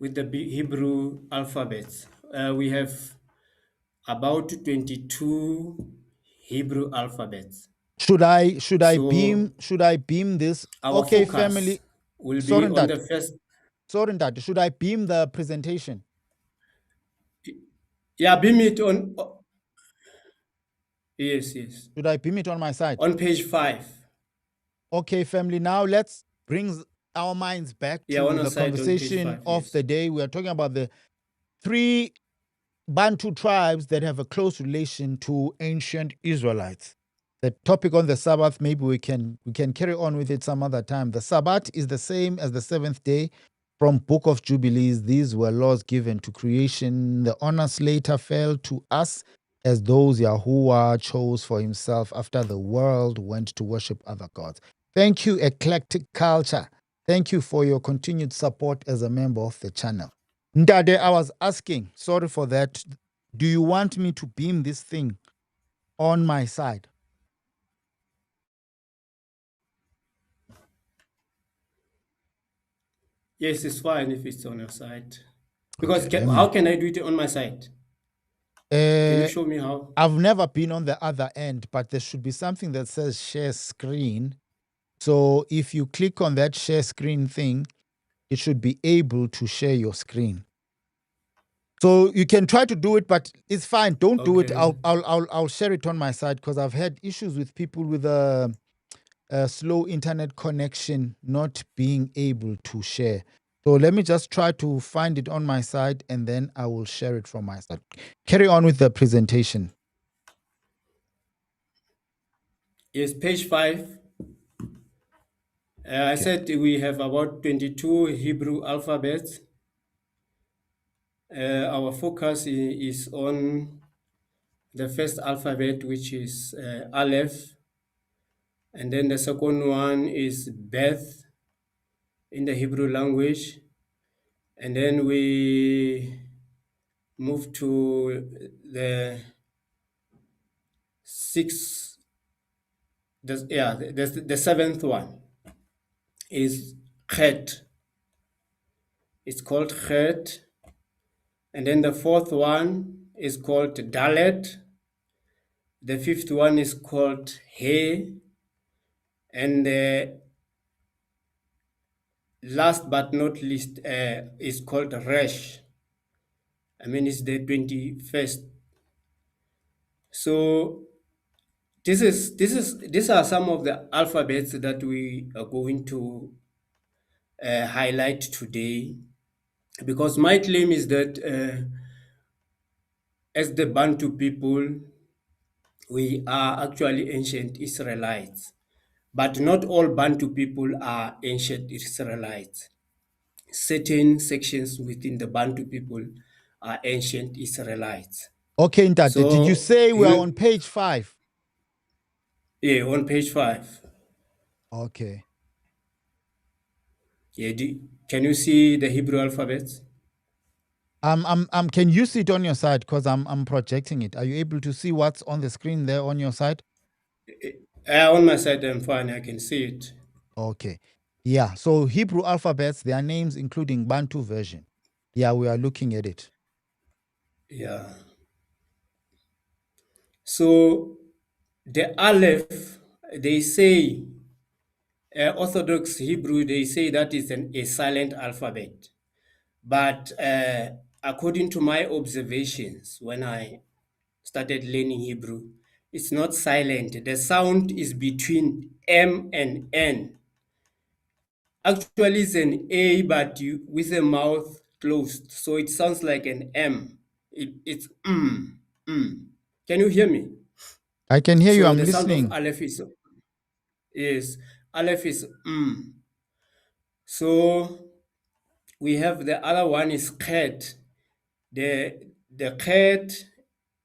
the Hebrew alphabets. We have about 22 Hebrew alphabets. Should I So beam this? our Okay, focus family. will be Sorry, on that. the first. Sorry, that. Should I beam the presentation? Yeah, beam it on. Yes, yes. Should I beam it on my side? On page 5. Okay, family. Now let's bring our minds back Yeah, on to our the side on page conversation 5. of Yes. the day. We are talking about the three Bantu tribes that have a close relation to ancient Israelites. The topic on the Sabbath, maybe we can carry on with it some other time. The Sabbath is the same as the seventh day from Book of Jubilees. These were laws given to creation. The honors later fell to us as those Yahuwah chose for himself after the world went to worship other gods. Thank you, Eclectic Culture. Thank you for your continued support as a member of the channel. Ndade, I was asking, sorry for that. Do you want me to beam this thing on my side? Yes, it's fine if it's on your side. Because Okay, let how me. can I do it on my side? Can you show me how? I've never been on the other end, but there should be something that says share screen. So if you click on that share screen thing, it should be able to share your screen. So you can try to do it, but it's fine. Don't do it. Okay. I'll share it on my side because I've had issues with people with a slow internet connection not being able to share. So let me just try to find it on my side and then I will share it from my side. Carry on with the presentation. Yes, page 5. I Okay. said we have about 22 Hebrew alphabets. Our focus is on the first alphabet, which is Aleph, and then the second one is Beth in the Hebrew language, and then we move to the sixth, the seventh one is Chet. It's called Chet, and then the fourth one is called Dalet. The fifth one is called He, and the last but not least is called Resh. I mean, it's the 21st. So these are some of the alphabets that we are going to highlight today. because my claim is that as the Bantu people, we are actually ancient Israelites. But not all Bantu people are ancient Israelites. Certain sections within the Bantu people are ancient Israelites. Okay, Ntate, did you So, say we are on page 5? yeah, on page 5. Okay. Yeah, can you see the Hebrew alphabet? Can you see it on your side? Because I'm projecting it. Are you able to see what's on the screen there on your side? On my side, I'm fine. I can see it. Okay. Yeah. So Hebrew alphabets, their names including Bantu version. Yeah, we are looking at it. Yeah. So the Aleph, they say, Orthodox Hebrew, they say that is a silent alphabet. But according to my observations, when I started learning Hebrew, it's not silent. The sound is between M and N. Actually, it's an A, but with the mouth closed, so it sounds like an M. It's mm. Can you hear me? I can hear you. So I'm the sound of listening. Aleph is Aleph is mm. So we have the other one is Khet. The Khet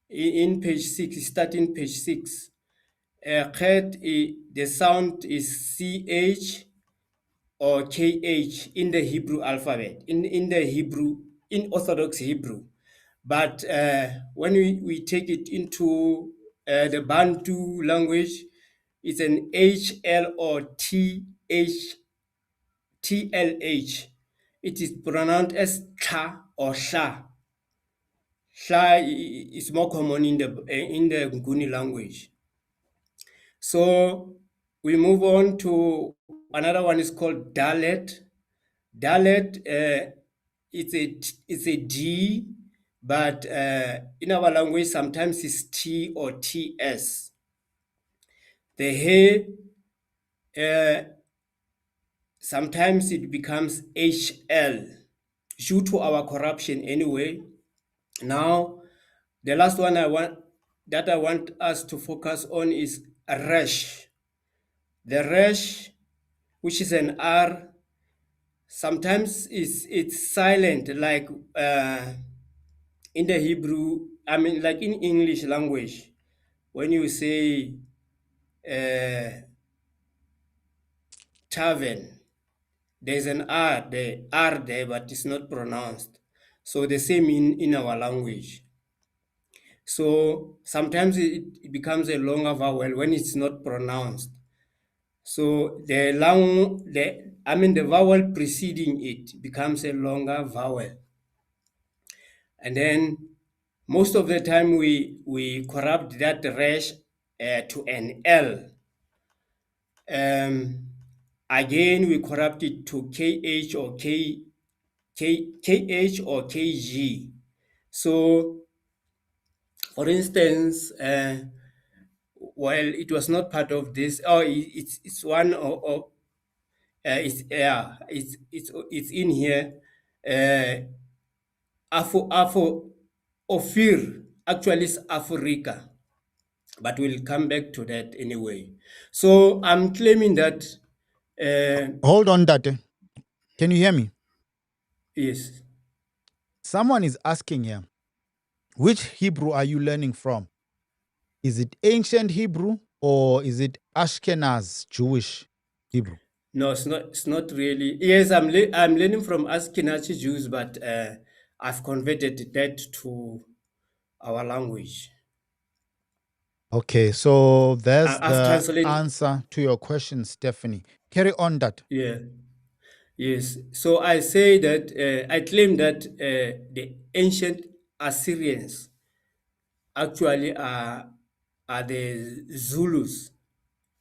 in page 6, starting page 6. Khet, the sound is CH or KH in the Hebrew alphabet, in the Hebrew, in Orthodox Hebrew. But when we take it into the Bantu language, it's an HL or TLH. It is pronounced as cha or sha. Sha is more common in the Nguni language. So we move on to another one is called Dalet. Dalet, it's a D, but in our language sometimes it's T or TS. The He, sometimes it becomes HL due to our corruption anyway. Now, the last one I want us to focus on is Resh. The Resh, which is an R, sometimes it's silent, like in the Hebrew, I mean, like in English language, when you say tavern, there's an R there, but it's not pronounced. So the same in our language. So sometimes it becomes a longer vowel when it's not pronounced. So the vowel preceding it becomes a longer vowel. And then most of the time we corrupt that resh to an L. Again, we corrupt it to KH or KH or KG. So, for instance, while it was not part of this, it's one of it's in here. Afo Ophir actually is Africa, but we'll come back to that anyway. So I'm claiming that Hold on, Date. Can you hear me? yes, Someone is asking here, which Hebrew are you learning from? Is it ancient Hebrew or is it Ashkenaz Jewish Hebrew? no, it's not. It's not really. Yes, I'm learning from Ashkenazi Jews, but I've converted that to our language. Okay, so there's I've the translated. answer to your question, Stephanie. Carry on that. Yeah. Yes. So I say that I claim that the ancient Assyrians actually are the Zulus,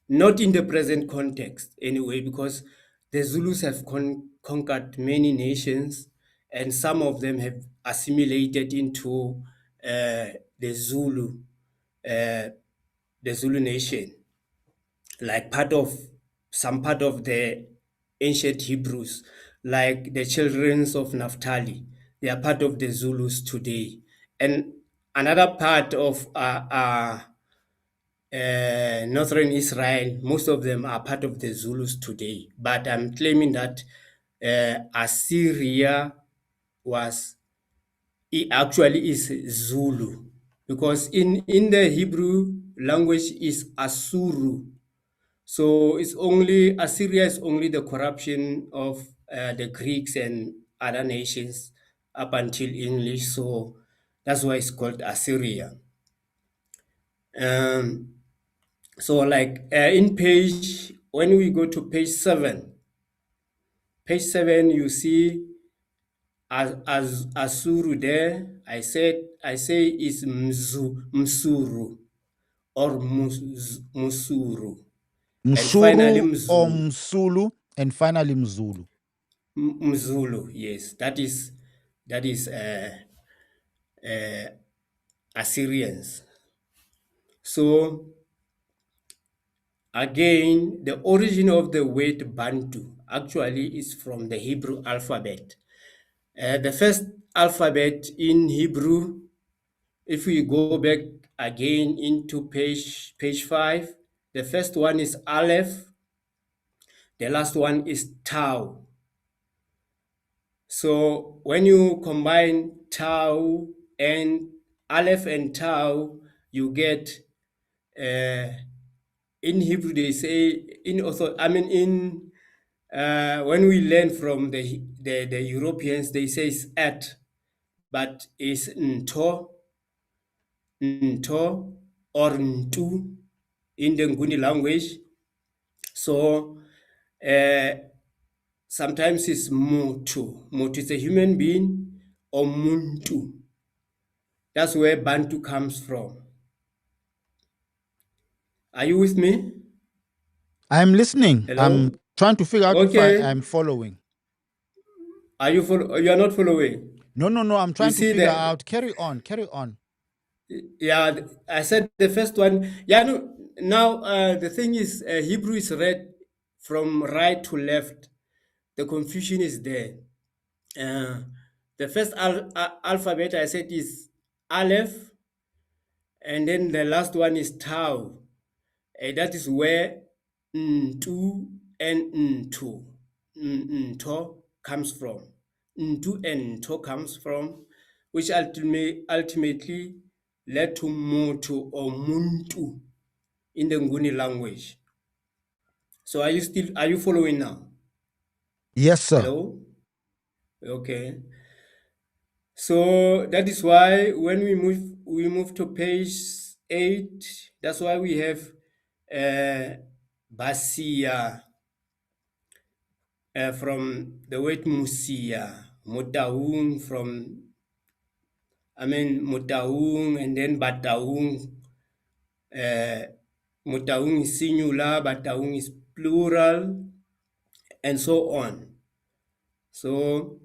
not in the present context anyway, because the Zulus have conquered many nations, and some of them have assimilated into the uh, the Zulu nation, like some part of the ancient Hebrews, like the children of Naphtali. They are part of the Zulus today. And another part of northern Israel, most of them are part of the Zulus today. But I'm claiming that Assyria was, it actually is Zulu, because in the Hebrew language is Asuru. So it's only, Assyria is only the corruption of the Greeks and other nations up until English. So that's why it's called Assyria. Um, so like in page, when we go to page 7, you see as Asuru there. I say is Msuru or Musuru. And finally Msuru or Mzulu. Msulu, and finally Mzulu. Mzulu, yes, that is Assyrians. So again, the origin of the word Bantu actually is from the Hebrew alphabet. The first alphabet in Hebrew, if we go back again into page 5, the first one is Aleph, the last one is Tau. So when you combine Tau and Aleph and Tau, you get in Hebrew they say in also, I mean in when we learn from the Europeans, they say it's at, but it's nto or ntu in the Nguni language. So sometimes it's mutu. Mutu is a human being, or muntu. That's where Bantu comes from. Are you with me? I'm listening. Hello? I'm trying to figure out if Okay. I'm following. Are you you are not following? No. I'm You trying to see figure that? out. Carry on. Yeah, I said the first one. Yeah, no. Now the thing is, Hebrew is read from right to left. The confusion is there. Uh, the first alphabet I said is Aleph, and then the last one is Tau. That is where Ntu and Nto comes from. Ntu and Nto comes from, which ultimately led to Mutu or Muntu in the Nguni language. So are you following now? Yes, sir. Hello? Okay. So that is why when we move to page 8, that's why we have Basia, from the word Musia, Mutaung from, Mutaung, and then Bataung. Mutaung is singular, Bataung is plural, and so on. So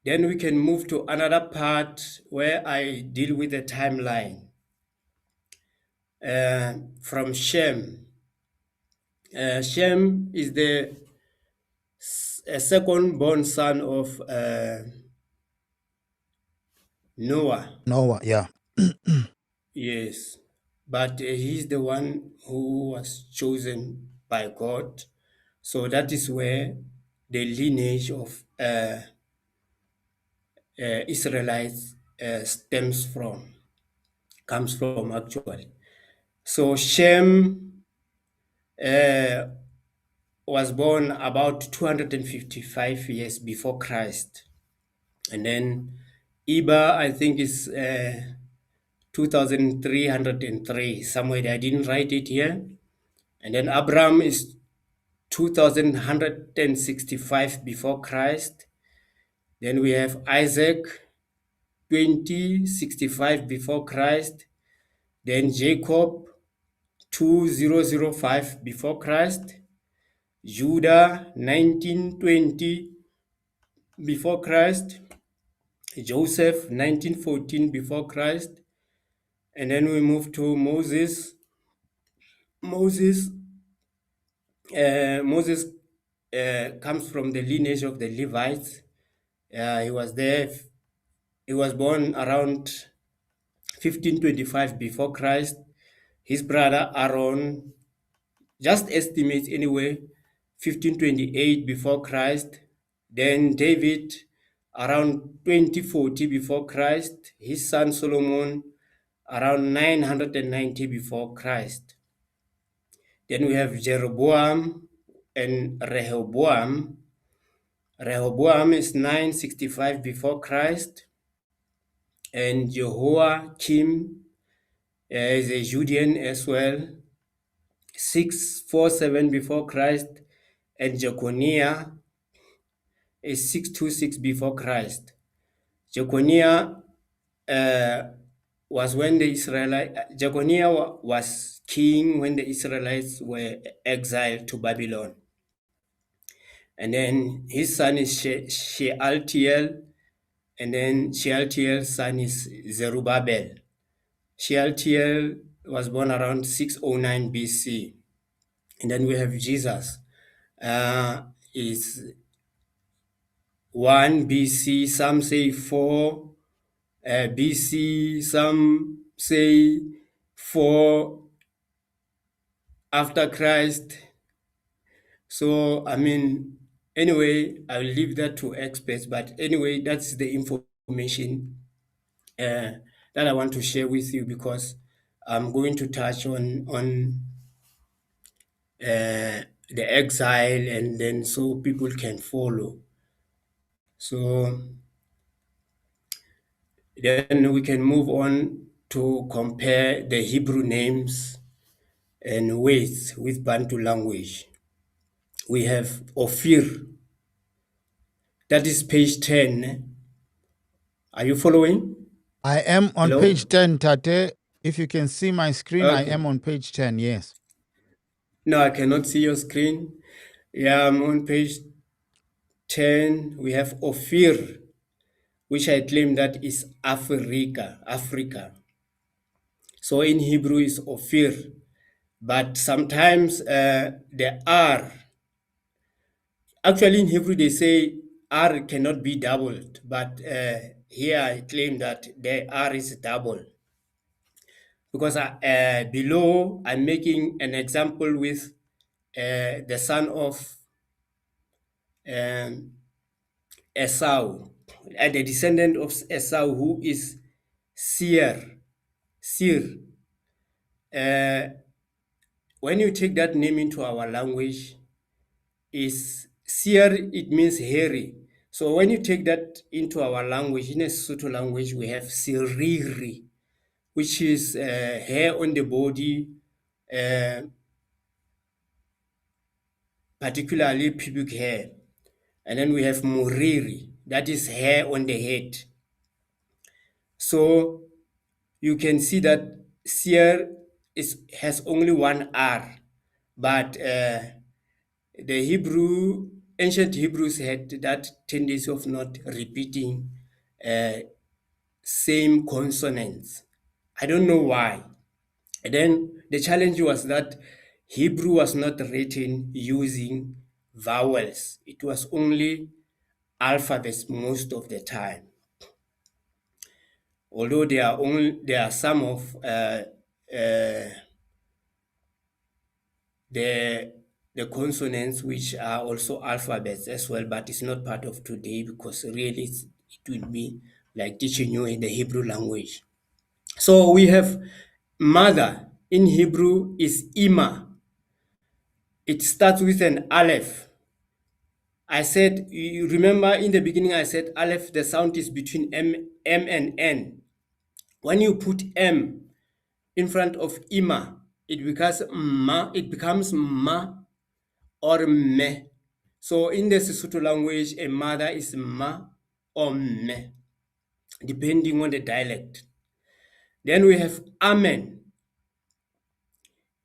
then we can move to another part where I deal with the timeline. From Shem. Shem is the second born son of Noah. Noah, yeah. Yes, but he's the one who was chosen by God. So that is where the lineage of Israelites comes from actually. So Shem was born about 255 years before Christ. And then Eber, I think, is 2303, somewhere there. I didn't write it here. And then Abram is 2165 before Christ. Then we have Isaac, 2065 before Christ. Then Jacob, 2005 before Christ. Judah, 1920 before Christ. Joseph, 1914 before Christ. And then we move to Moses. Moses comes from the lineage of the Levites. He was there. He was born around 1525 before Christ. His brother Aaron, just estimate anyway, 1528 before Christ. Then David, around 2040 before Christ. His son Solomon, around 990 before Christ. Then we have Jeroboam and Rehoboam. Rehoboam is 965 before Christ, and Jehoiakim is a Judean as well, 647 before Christ, and Jeconiah is 626 before Christ. Jeconiah was when the Jeconiah was king when the Israelites were exiled to Babylon. And then his son is Shealtiel, and then Shealtiel's son is Zerubbabel. Shealtiel was born around 609 BC. And then we have Jesus. Is 1 BC, some say 4 BC, some say 4 after Christ. So, I mean, anyway, I'll leave that to experts. But anyway, that's the information that I want to share with you, because I'm going to touch on the exile, and then so people can follow. So then we can move on to compare the Hebrew names and weights with Bantu language. We have Ophir. That is page 10. Are you following? I am on Hello? page 10, Tate. If you can see my screen, I Okay. am on page 10, yes. No, I cannot see your screen. Yeah, I'm on page 10. We have Ophir, which I claim that is Africa. So in Hebrew is Ophir, but sometimes the R, actually in Hebrew they say R cannot be doubled, but here I claim that the R is double, because below I'm making an example with the son of um, Esau, the descendant of Esau, who is Seir. Seir. When you take that name into our language, is Seir, it means hairy. So when you take that into our language, in a Sotho language, we have Siriri, which is hair on the body, uh, particularly pubic hair. And then we have Muriri, that is hair on the head. So you can see that Seir has only one R, but the ancient Hebrews had that tendency of not repeating same consonants. I don't know why. And then the challenge was that Hebrew was not written using vowels. It was only alphabets most of the time. Although there are some of the consonants which are also alphabets as well, but it's not part of today, because really it would be like teaching you in the Hebrew language. So we have mother in Hebrew is Ima. It starts with an Aleph. I said, you remember in the beginning I said Aleph, the sound is between M and N. When you put M in front of Ima, it becomes ma or me. So in the Sesotho language, a mother is ma or me, depending on the dialect. Then we have amen.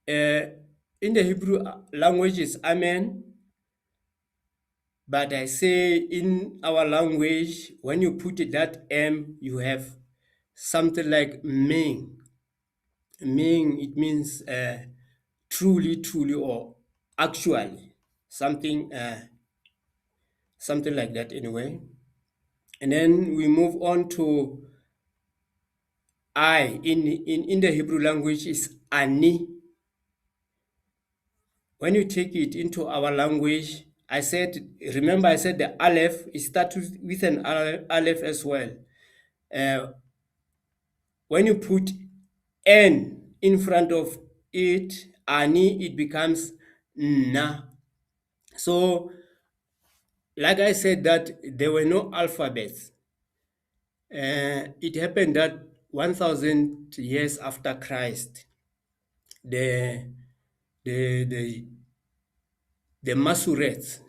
In the Hebrew language is amen, but I say in our language, when you put that M, you have something like ming. Ming, it means truly, or actually, something something like that anyway. And then we move on to I in the Hebrew language is ani. When you take it into our language, remember I said the aleph, it starts with an aleph as well. When you put n in front of it, ani, it becomes na. So, like I said, that there were no alphabets. It happened that 1,000 years after Christ, the the the the Masoretes,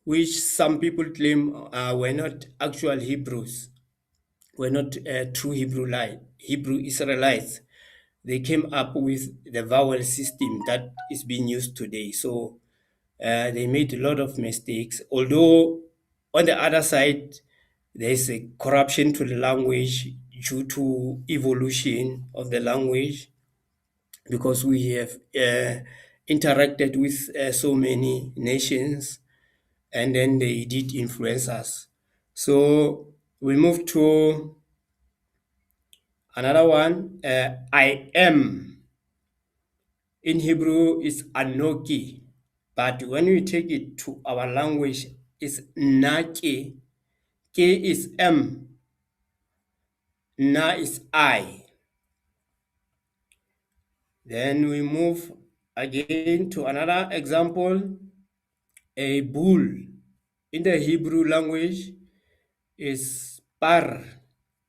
which some people claim were not actual Hebrews, were not true Hebrew Israelites. They came up with the vowel system that is being used today. So they made a lot of mistakes. Although on the other side, there is a corruption to the language due to evolution of the language, because we have interacted with so many nations, and then they did influence us. So we move to another one. I am in Hebrew is Anoki, but when we take it to our language, it's Nake. K is M, Na is I. Then we move again to another example. A bull in the Hebrew language is par,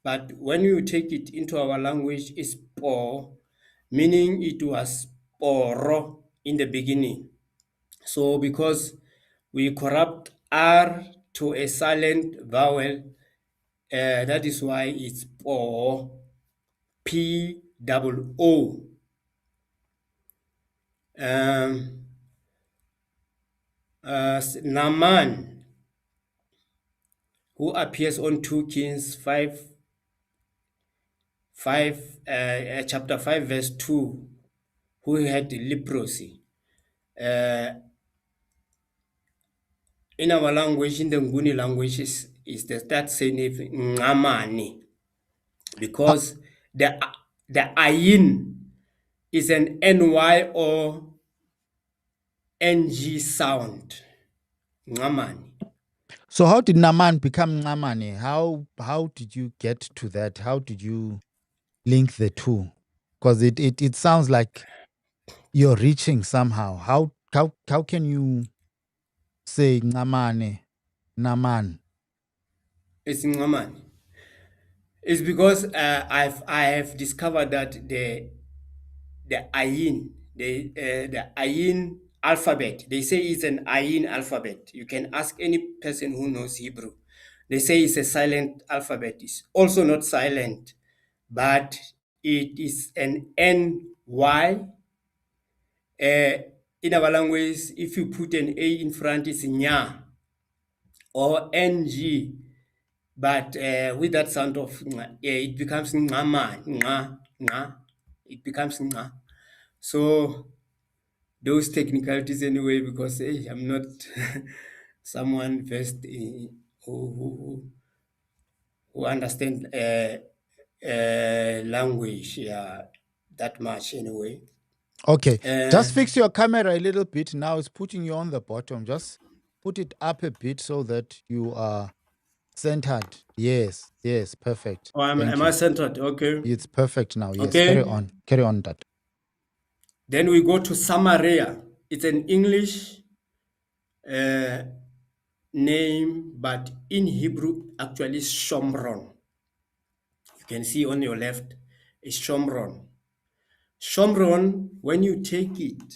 but when you take it into our language, it's po, meaning it was poro in the beginning. So because we corrupt R to a silent vowel, that is why it's po, P double O. Naaman, who appears on 2 Kings 5, chapter 5, verse 2, who had leprosy. In our language, in the Nguni language, is that same name, Ngamani, Uh, because the ayin is an NY or NG sound. Ngamani. so how did Naman become Namani? How did you get to that? How did you link the two? Because it sounds like you're reaching somehow. How can you say Namane, Naman? It's Ngamani. It's because I have discovered that the Ayin, the Ayin alphabet. They say it's an Ayin alphabet. You can ask any person who knows Hebrew. They say it's a silent alphabet. It's also not silent, but it is an NY. In our language, if you put an A in front, it's nya, or NG. But with that sound of it becomes ngama, nga. It becomes nga. So those technicalities anyway, because I'm not someone versed who understand language, that much anyway. Okay, Uh, just fix your camera a little bit. Now it's putting you on the bottom. Just put it up a bit so that you are centered. Yes, perfect. Thank am I you. centered? Okay. It's perfect now. Yes, carry Okay. on. Carry on that. Then we go to Samaria. It's an English uh, name, but in Hebrew, actually, Shomron. You can see on your left is Shomron. Shomron, when you take it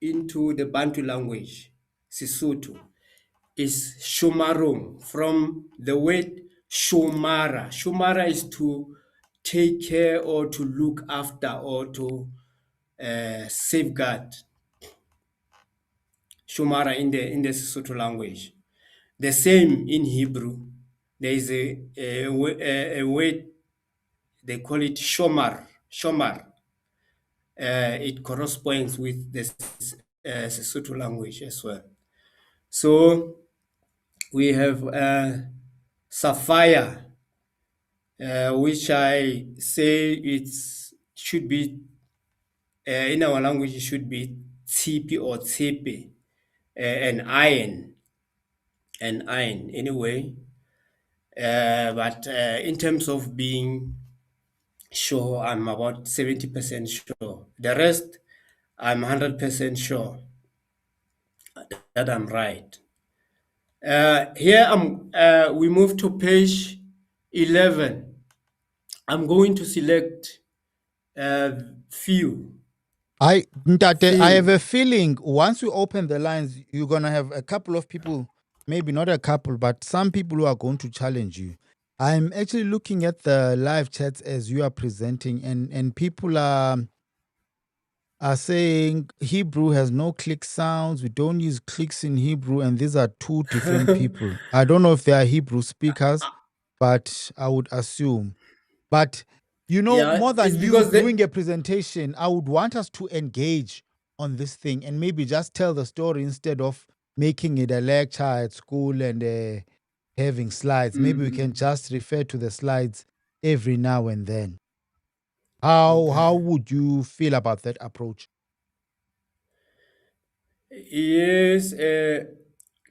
into the Bantu language, Sesotho, is Shomarom, from the word Shomara. Shomara is to take care or to look after or to safeguard. Shomara in the Sesotho language. The same in Hebrew. There is a word, they call it Shomar. Shomar. It corresponds with the Sesotho language as well. So We have sapphire, which I say it's should be in our language, it should be tshipi or tsepe, an iron, anyway. But in terms of being sure, I'm about 70% sure. The rest, I'm 100% sure that I'm right. Here we move to page 11. I'm going to select few. Ntate, I have a Few. feeling once we open the lines, you're gonna have a couple of people, maybe not a couple, but some people who are going to challenge you. I'm actually looking at the live chats as you are presenting, and people are saying Hebrew has no click sounds. We don't use clicks in Hebrew, and these are two different people. I don't know if they are Hebrew speakers, but I would assume. But Yeah, more than it's you because doing a presentation, I would want us to engage on this thing and maybe just tell the story instead of making it a lecture at school and having slides. Maybe we can just refer to the slides every now and then. How okay. would you feel about that approach? Yes.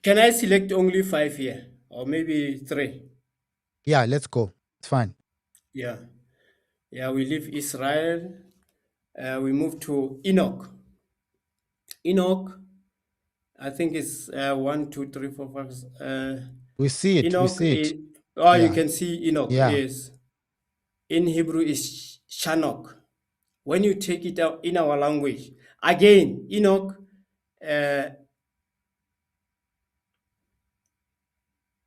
Can I select only 5 here, or maybe 3? Yeah, let's go. It's fine. Yeah. Yeah. We leave Israel. We move to Enoch. Enoch. I think it's 1, 2, 3, 4, 5. We see it. We Enoch. see it. Oh, you Yeah. can see Enoch Yeah. is in Hebrew is Shanok. When you take it out in our language, again, Enoch. Uh,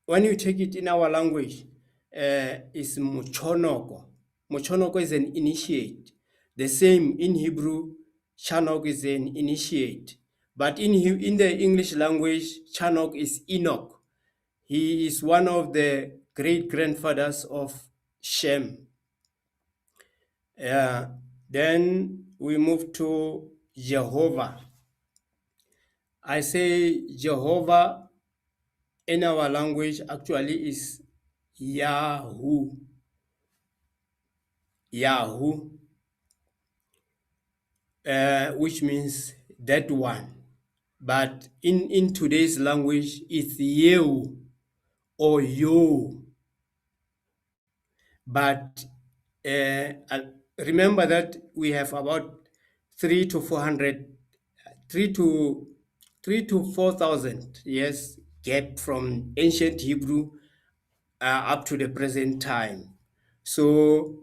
when you take it in our language, is Muchonoko. Muchonoko is an initiate. The same in Hebrew, Chanok is an initiate. But in the English language, Chanok is Enoch. He is one of the great grandfathers of Shem. Then we move to Jehovah. I say Jehovah in our language actually is Yahoo. Yahoo, which means that one. But in today's language, it's you or yo. But remember that we have about 3 to 4,000 years gap from ancient Hebrew up to the present time. So,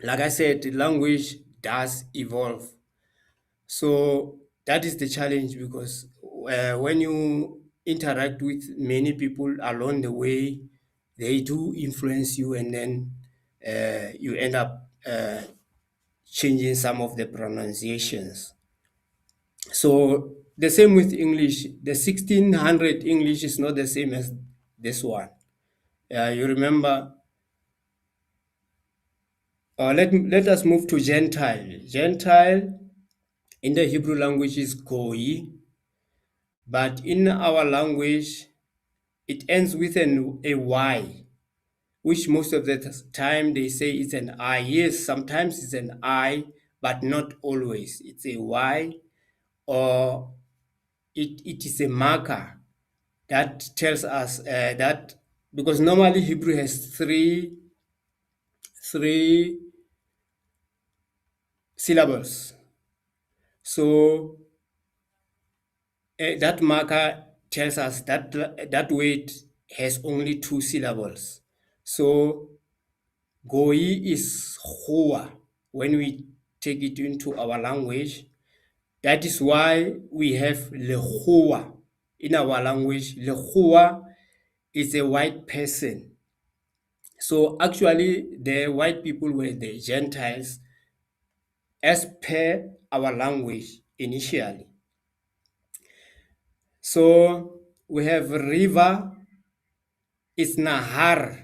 like I said, the language does evolve. So that is the challenge because when you interact with many people along the way, they do influence you, and then you end up changing some of the pronunciations. So the same with English. The 1600 English is not the same as this one. You remember? Let us move to Gentile. Gentile in the Hebrew language is Goi, but in our language it ends with a Y, which most of the time they say it's an I. Yes, sometimes it's an I, but not always. It's a Y, or it is a marker that tells us that, because normally Hebrew has three syllables. So that marker tells us that that word has only 2 syllables. So Goi is Hoa when we take it into our language. That is why we have Lehoa in our language. Lehoa is a white person. So actually, the white people were the Gentiles as per our language initially. So we have river is Nahar.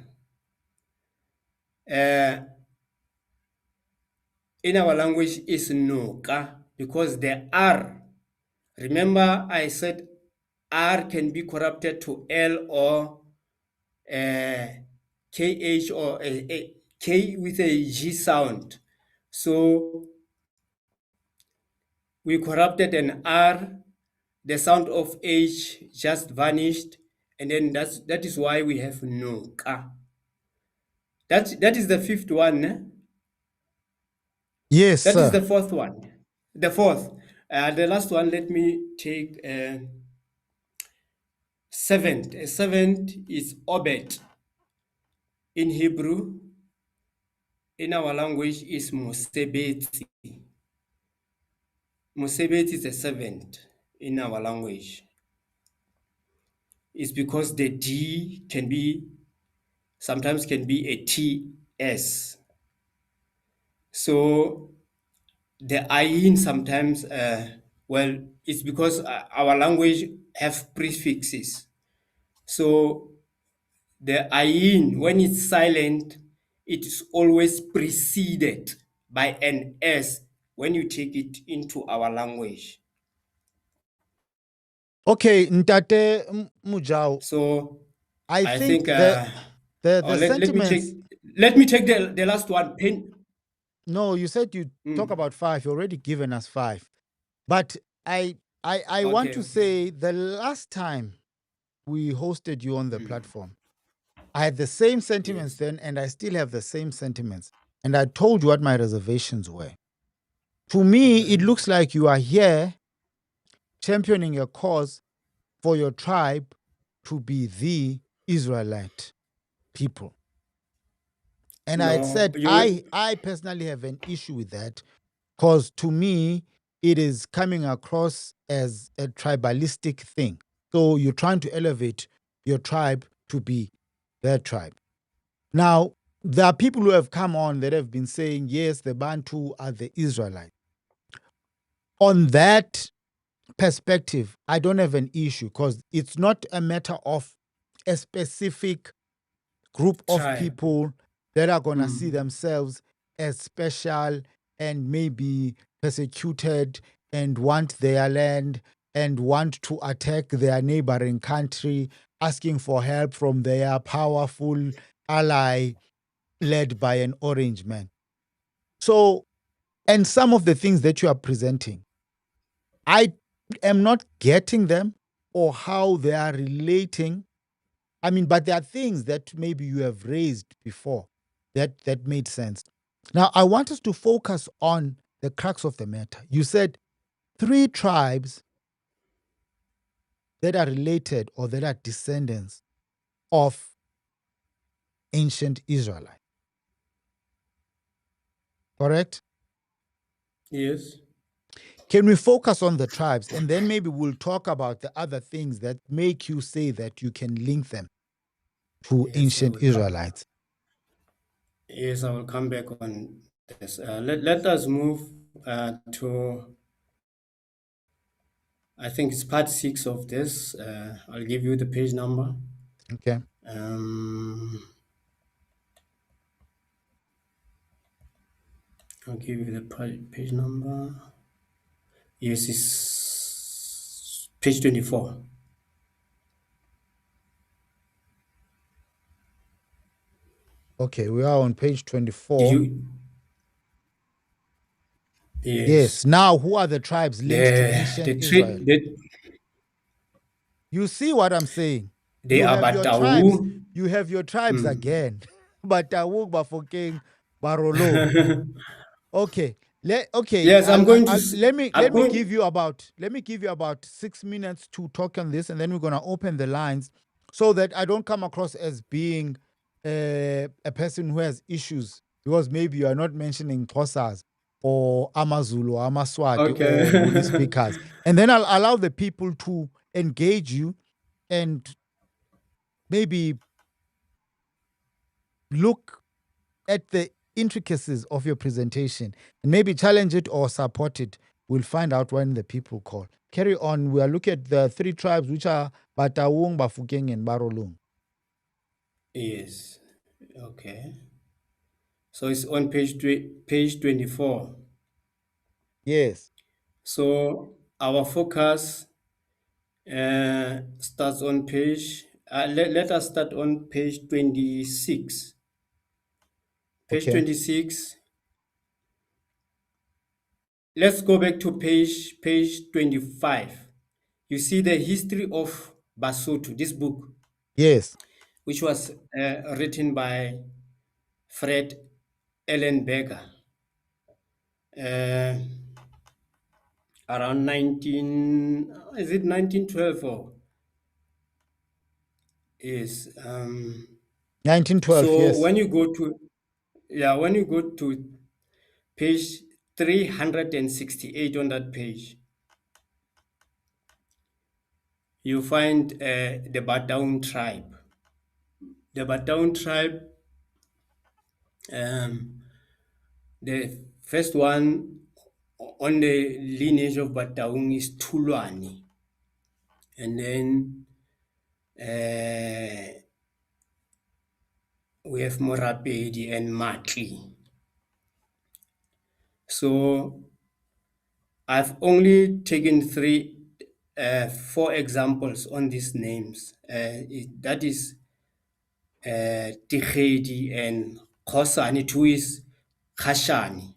In our language is Nuka because the R. Remember I said R can be corrupted to L or KH or a K with a G sound. So we corrupted an R, the sound of H just vanished, and then that is why we have no ka. That is the fifth one. Yes, That is sir. the fourth one. The fourth. The last one, let me take seventh. Seventh is Obed. In Hebrew, in our language, is Musebeti. Musebeti is the seventh in our language. It's because the D can be sometimes can be a TS. So the ayin sometimes, well, it's because our language have prefixes. So the ayin, when it's silent, it is always preceded by an S when you take it into our language. Okay, Ntate Mujau, So I I think think, the sentiments. let me take the last one. No, you said you talk Mm, about five. You already given us five, but I want okay, to okay. say the last time we hosted you on the Mm, platform, I had the same sentiments yes. then, and I still have the same sentiments. And I told you what my reservations were. To me, Okay. it looks like you are here championing a cause for your tribe to be the Israelite people. And I had No, said, I personally have an issue with that because to me, it is coming across as a tribalistic thing. So you're trying to elevate your tribe to be their tribe. Now, there are people who have come on that have been saying, yes, the Bantu are the Israelites. On that perspective, I don't have an issue because it's not a matter of a specific group of tribe. people that are going to see Mm, themselves as special and maybe persecuted and want their land and want to attack their neighboring country, asking for help from their powerful ally led by an orange man. So, and some of the things that you are presenting, I am not getting them or how they are relating. I mean, but there are things that maybe you have raised before that made sense. Now, I want us to focus on the crux of the matter. You said three tribes that are related or that are descendants of ancient Israelites, correct? yes. Can we focus on the tribes and then maybe we'll talk about the other things that make you say that you can link them to Yes, we ancient will come. Israelites? Yes, I will come back on this. Let us move to, I think it's part six of this. I'll give you the page number. Okay. Um, I'll give you the page number. Yes, it's page 24. Okay, we are on page 24. You, yes. Yes. Now, who are the tribes linked to ancient The Israel? tree, You see what I'm saying? they are Batau. You have your tribes Mm. again. Batawuk, Bafokeng, Barolo. Okay. Okay. Yes, I'm going to. I'm going. Let me give you about 6 minutes to talk on this, and then we're gonna open the lines so that I don't come across as being a person who has issues because maybe you are not mentioning Xhosas or Amazulu or Amaswati Okay. or Buli speakers. And then I'll allow the people to engage you and maybe look at the intricacies of your presentation and maybe challenge it or support it. We'll find out when the people call. Carry on. We are looking at the three tribes, which are Batawung, Bafokeng, and Barolung. Yes. Okay. So it's on page 24. Yes. So our focus Starts on page, let us start on page 26. Page Okay. 26. Let's go back to page 25. You see the history of Basotho, this book, Yes. which was written by Fred Ellenberger uh, around 1912 or is 1912. so Yes. when you go to page 368 on that page, you find the Bantu tribe. The Bantu tribe, the first one on the lineage of Bantu is Tulwane, and then we have Morapedi and Matli. So I've only taken four examples on these names. That is Tikhedi and Khosani, two is Khashani,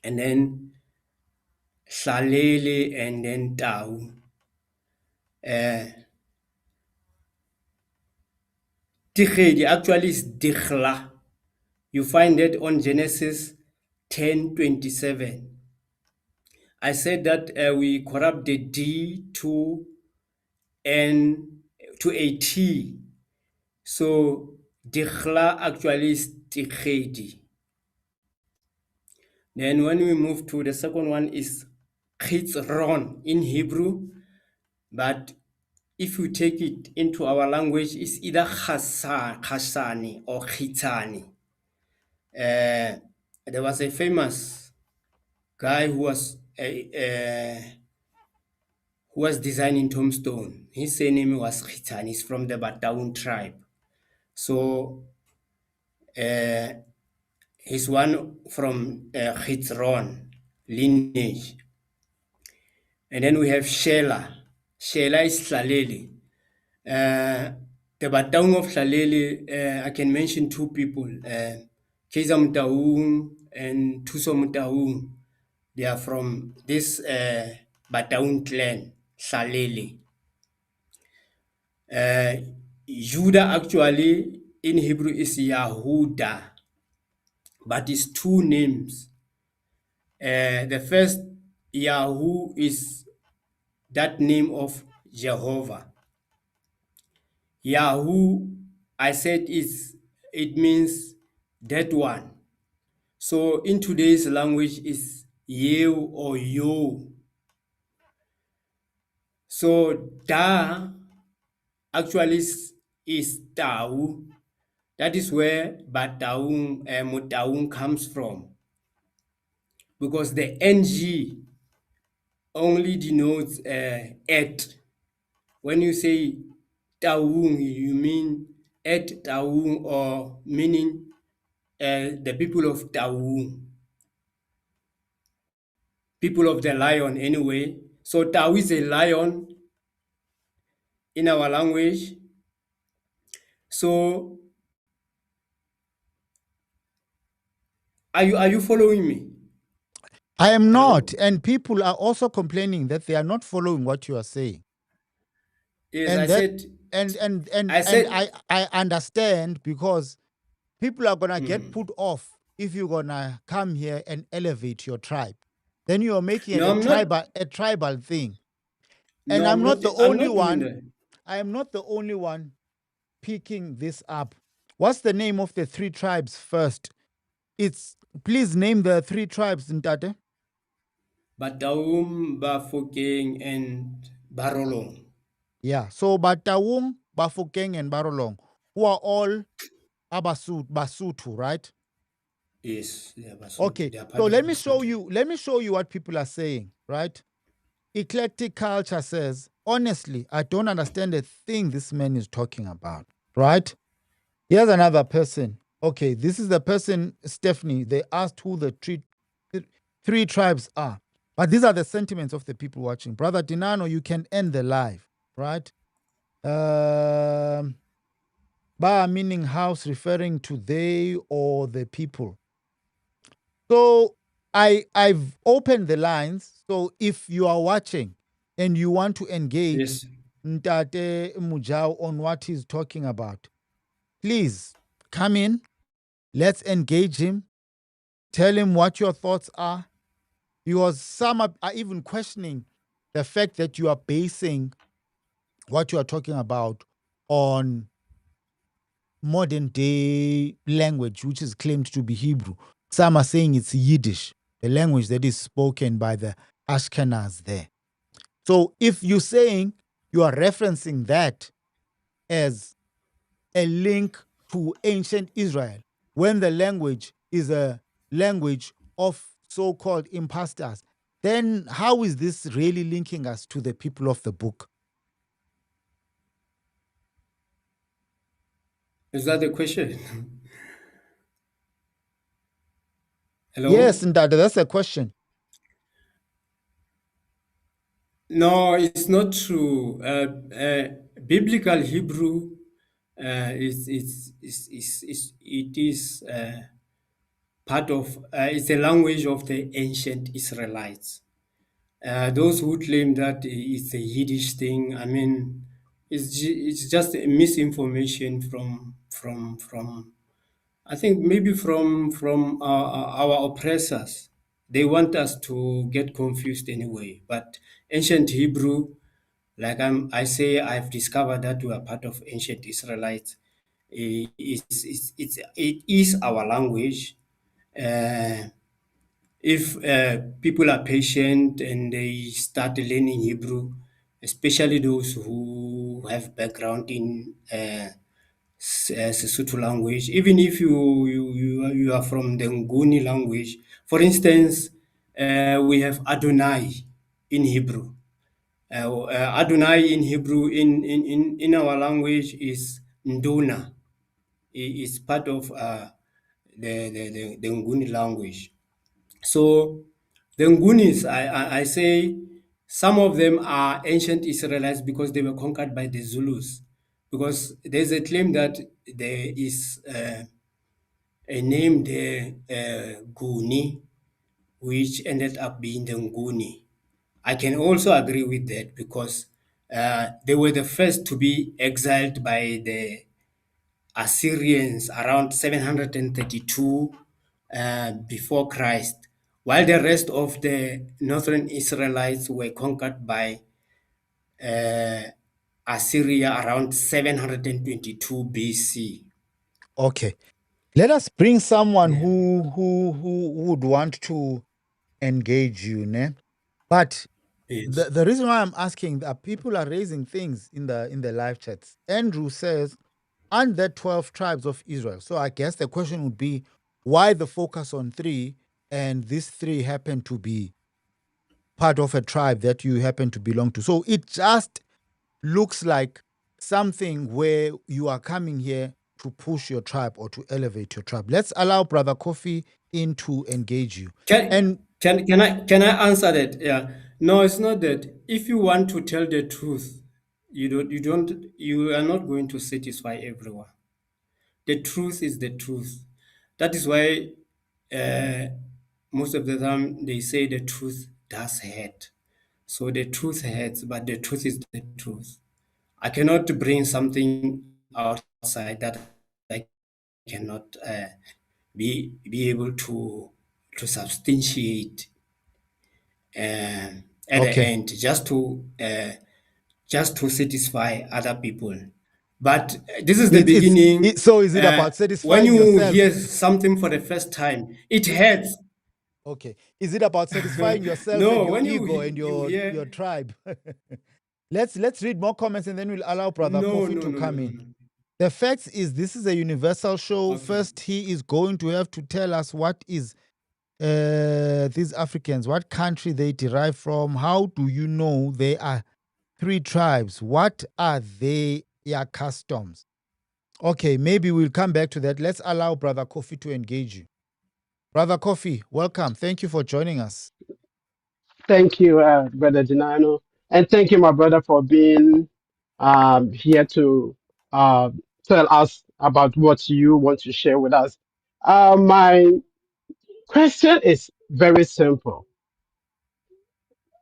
and then Shalele and then Tau. Tikhedi actually is Dikhla. You find that on Genesis 10:27. I said that we corrupt the D to N to a T. So Dikhla actually is Tikhedi. Then when we move to the second one is Chitzron in Hebrew, but if you take it into our language, it's either Khasani or Khitani. There was a famous guy who was designing tombstone. His surname was Khitani. He's from the Bantu tribe. So he's one from Chitzron lineage. And then we have Shela. Shela is Slaleli. The Batang of Slaleli, I can mention two people, Keza Mutaung and Tuso Mutaung. They are from this Batang clan, Slaleli. Judah actually in Hebrew is Yahuda, but it's two names. The first Yahoo is that name of Jehovah. Yahoo, I said it means that one. So in today's language is you or yo. So da actually is tau. That is where bataung mutaung comes from, because the ng only denotes at. When you say taung, you mean at taung, or meaning the people of Taung, people of the lion anyway. So Tau is a lion in our language. So are you following me? I am not. Hello? And people are also complaining that they are not following what you are saying. Yes, And I that said I understand, because people are gonna get mhm. put off if you're gonna come here and elevate your tribe. Then you are making it No, I'm not. a tribal thing. And No, I'm not the I'm only not doing one. that. I am not the only one picking this up. What's the name of the three tribes first? It's Please name the three tribes, Ntate. Bataum, Bafokeng, and Barolong. Yeah. So Batawung, Bafokeng, and Barolong, who are all Basutu, right? Yes, they are Basotho. Okay. They are So part of Basotho. let me show you what people are saying, right? Eclectic culture says, honestly, I don't understand a thing this man is talking about, right? Here's another person. Okay, this is the person, Stephanie. They asked who the three tribes are. But these are the sentiments of the people watching. Brother Dinano, you can end the live, right? Ba meaning house, referring to they or the people. So I've opened the lines. So if you are watching and you want to engage Yes. Ntate Mojau on what he's talking about, please come in. Let's engage him. Tell him what your thoughts are. Because some are even questioning the fact that you are basing what you are talking about on modern day language, which is claimed to be Hebrew. Some are saying it's Yiddish, the language that is spoken by the Ashkenaz there. So if you're saying you are referencing that as a link to ancient Israel, when the language is a language of so-called impostors, then how is this really linking us to the people of the book? Is that the question? Yes, Hello? and that's a question. No, it's not true. Biblical Hebrew it is part of it's a language of the ancient Israelites. Those who claim that it's a Yiddish thing, I mean, it's just a misinformation from I think maybe from our oppressors. They want us to get confused anyway. But ancient Hebrew, like I say, I've discovered that we are part of ancient Israelites. It is our language. Uh, if people are patient and they start learning Hebrew, especially those who have background in Sesotho language, even if you are from the Nguni language, for instance, we have Adonai in Hebrew. Adonai in Hebrew in our language is Nduna. It's part of the Nguni language. So the Ngunis, I say some of them are ancient Israelites because they were conquered by the Zulus. Because there's a claim that there is a name there, Guni, which ended up being the Nguni. I can also agree with that because they were the first to be exiled by the Assyrians around 732 before Christ, while the rest of the northern Israelites were conquered by uh, Assyria around 722 BC. Okay. Let us bring someone Yeah. who would want to engage you, ne? But Yes. the reason why I'm asking that people are raising things in the live chats. Andrew says, aren't there 12 tribes of Israel? So I guess the question would be why the focus on three, and these three happen to be part of a tribe that you happen to belong to. So it just looks like something where you are coming here to push your tribe or to elevate your tribe. Let's allow Brother Kofi in to engage you. Can And can I answer that? Yeah. No, it's not that. If you want to tell the truth, you are not going to satisfy everyone. The truth is the truth. That is why uh, most of the time they say the truth does hurt. So the truth hurts, but the truth is the truth. I cannot bring something outside that I cannot be able to substantiate at the okay, end, just to satisfy other people. But this is the beginning. so is it about When satisfying you hear yourself? something for the first time, it hurts. Okay. Is it about satisfying yourself and No, your when ego and you hear, your tribe? Let's read more comments and then we'll allow Brother no, Kofi no, to no, no, come no, in. no. The fact is this is a universal show. Okay. First, he is going to have to tell us what is these Africans, what country they derive from. How do you know they are three tribes? What are their customs? Okay, maybe we'll come back to that. Let's allow Brother Kofi to engage you. Brother Kofi, welcome. Thank you for joining us. Thank you, Brother Dinano. And thank you, my brother, for being here to uh, tell us about what you want to share with us. My question is very simple.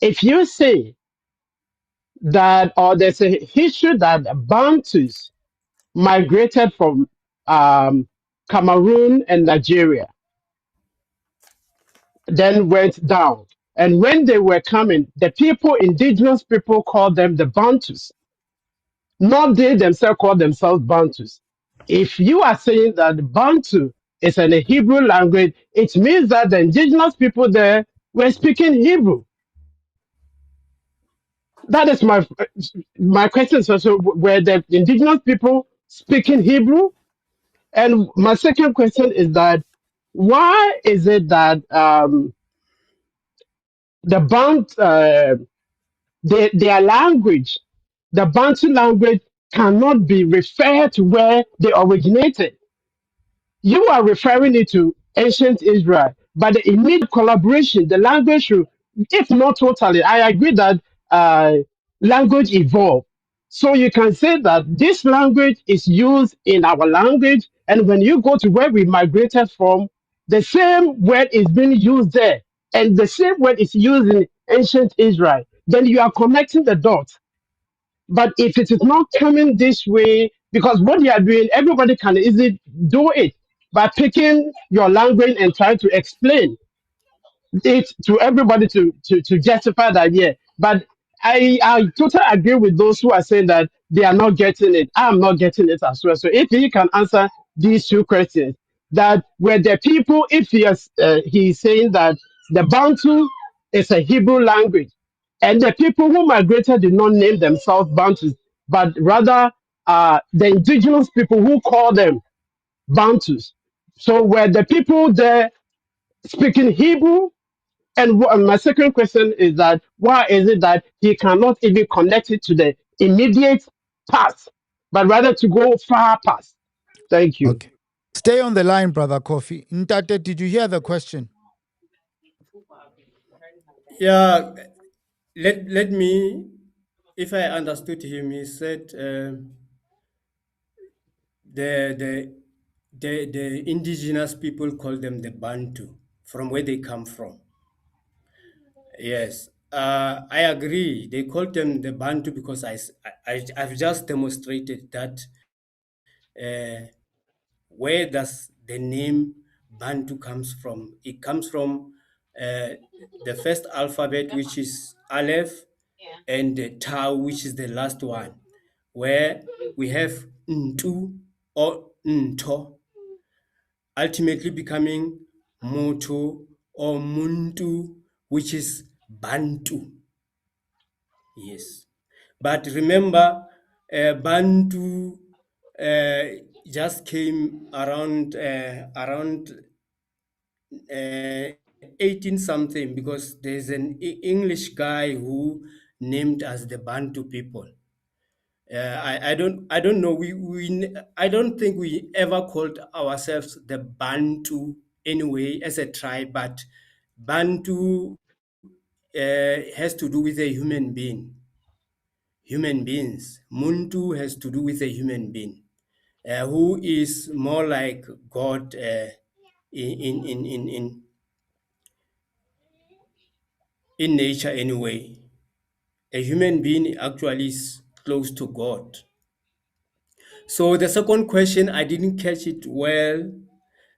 If you say that, or there's a history that Bantus migrated from Cameroon and Nigeria, then went down. And when they were coming, the people, indigenous people, called them the Bantus. Not they themselves call themselves Bantus. If you are saying that Bantu is in a Hebrew language, it means that the indigenous people there were speaking Hebrew. That is my question. So were the indigenous people speaking Hebrew? And my second question is that why is it that the their language, the Bantu language, cannot be referred to where they originated? You are referring it to ancient Israel, but the immediate collaboration, the language, if not totally, I agree that uh, language evolved. So you can say that this language is used in our language, and when you go to where we migrated from, the same word is being used there, and the same word is used in ancient Israel. Then you are connecting the dots. But if it is not coming this way, because what you are doing, everybody can easily do it by picking your language and trying to explain it to everybody to justify that, yeah. But I totally agree with those who are saying that they are not getting it. I'm not getting it as well. So if he can answer these two questions, that were the people, if he's saying that the Bantu is a Hebrew language, and the people who migrated did not name themselves Bantus, but rather the indigenous people who call them Bantus. So were the people there speaking Hebrew? And my second question is that why is it that he cannot even connect it to the immediate past, but rather to go far past? Thank you. Okay. Stay on the line, Brother Kofi. Ntate, did you hear the question? Yeah, let me, if I understood him, he said the the the indigenous people call them the Bantu from where they come from. Yes, I agree. They call them the Bantu because I've just demonstrated that where does the name Bantu comes from? It comes from the first alphabet, which is Aleph, and the Tau, which is the last one, where we have Ntu or Nto, ultimately becoming Moto or Muntu, which is Bantu. Yes. But remember, Bantu uh, just came around 18 something, because there's an English guy who named as the Bantu people. I don't know, I don't think we ever called ourselves the Bantu anyway as a tribe, but Bantu has to do with a human beings. Muntu has to do with a human being who is more like God in in nature anyway. A human being actually is close to God. So the second question, I didn't catch it well.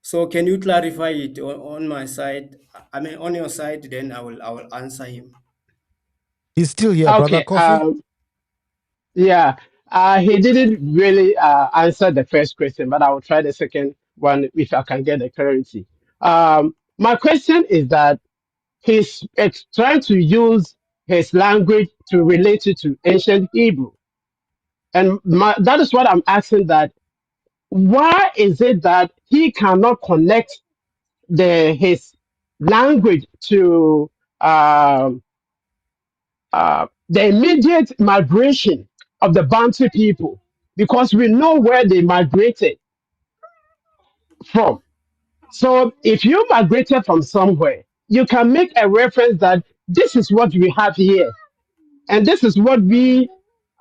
So can you clarify it on my side? I mean, on your side, then I will answer him. He's still here, Brother Okay. Kofi. Yeah. He didn't really answer the first question, but I will try the second one if I can get the clarity. My question is that he's trying to use his language to relate it to ancient Hebrew. And that is what I'm asking, that why is it that he cannot connect his language to the immediate migration of the Bantu people? Because we know where they migrated from. So if you migrated from somewhere, you can make a reference that this is what we have here, and this is what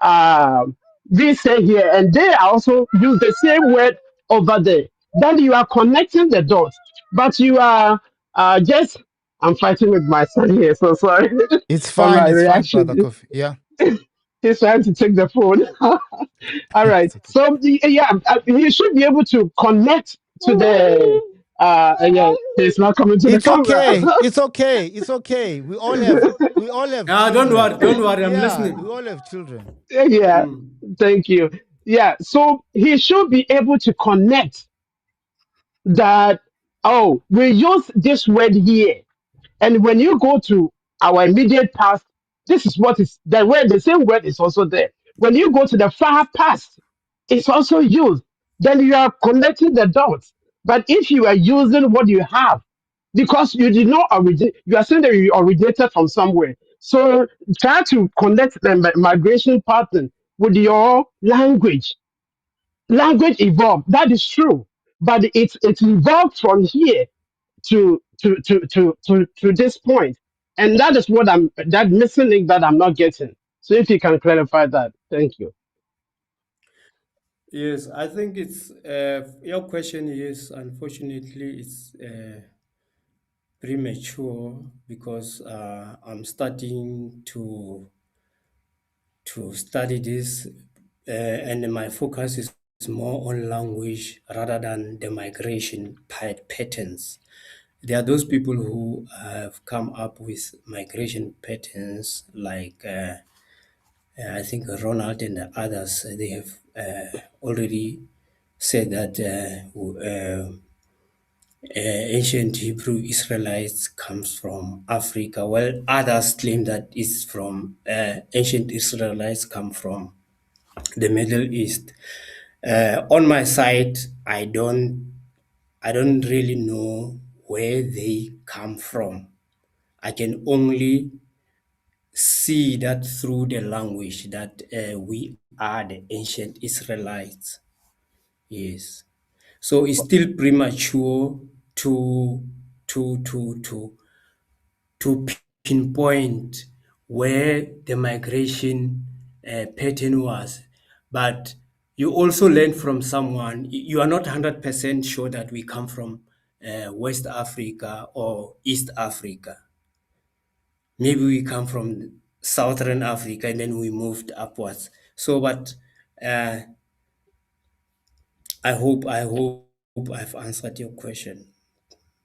uh, we say here, and they also use the same word over there. Then you are connecting the dots, but you are just. I'm fighting with my son here, so sorry for my It's fine, brother reaction. Kofi. Yeah, He's trying to take the phone. All right. it's okay. So yeah, you should be able to connect to the. Yeah, he's not coming to the It's camera. okay. It's okay. It's okay. We all have Ah, children. don't worry, I'm Yeah, we listening. all have children. Yeah. Mm. Thank you. Yeah. So he should be able to connect that. Oh, we use this word here. And when you go to our immediate past, this is what is the word, the same word is also there. When you go to the far past, it's also used. Then you are connecting the dots. But if you are using what you have, because you did not originate, you are saying that you originated from somewhere. So try to connect the migration pattern with your language. Language evolved. That is true. But it's evolved from here to this point, and that is what I'm that missing link that I'm not getting. So if you can clarify that, thank you. Yes, I think it's your question is unfortunately it's premature because I'm starting to study this, and my focus is more on language rather than the migration patterns. There are those people who have come up with migration patterns like I think Ronald and the others. They have already said that ancient Hebrew Israelites comes from Africa, while others claim that it's from ancient Israelites come from the Middle East. On my side, I don't really know where they come from. I can only see that through the language that we are the ancient Israelites. Yes. So it's still premature to to to to to pinpoint where the migration pattern was. But you also learn from someone. You are not 100% sure that we come from West Africa or East Africa. Maybe we come from Southern Africa and then we moved upwards. So, but uh, I hope I've answered your question.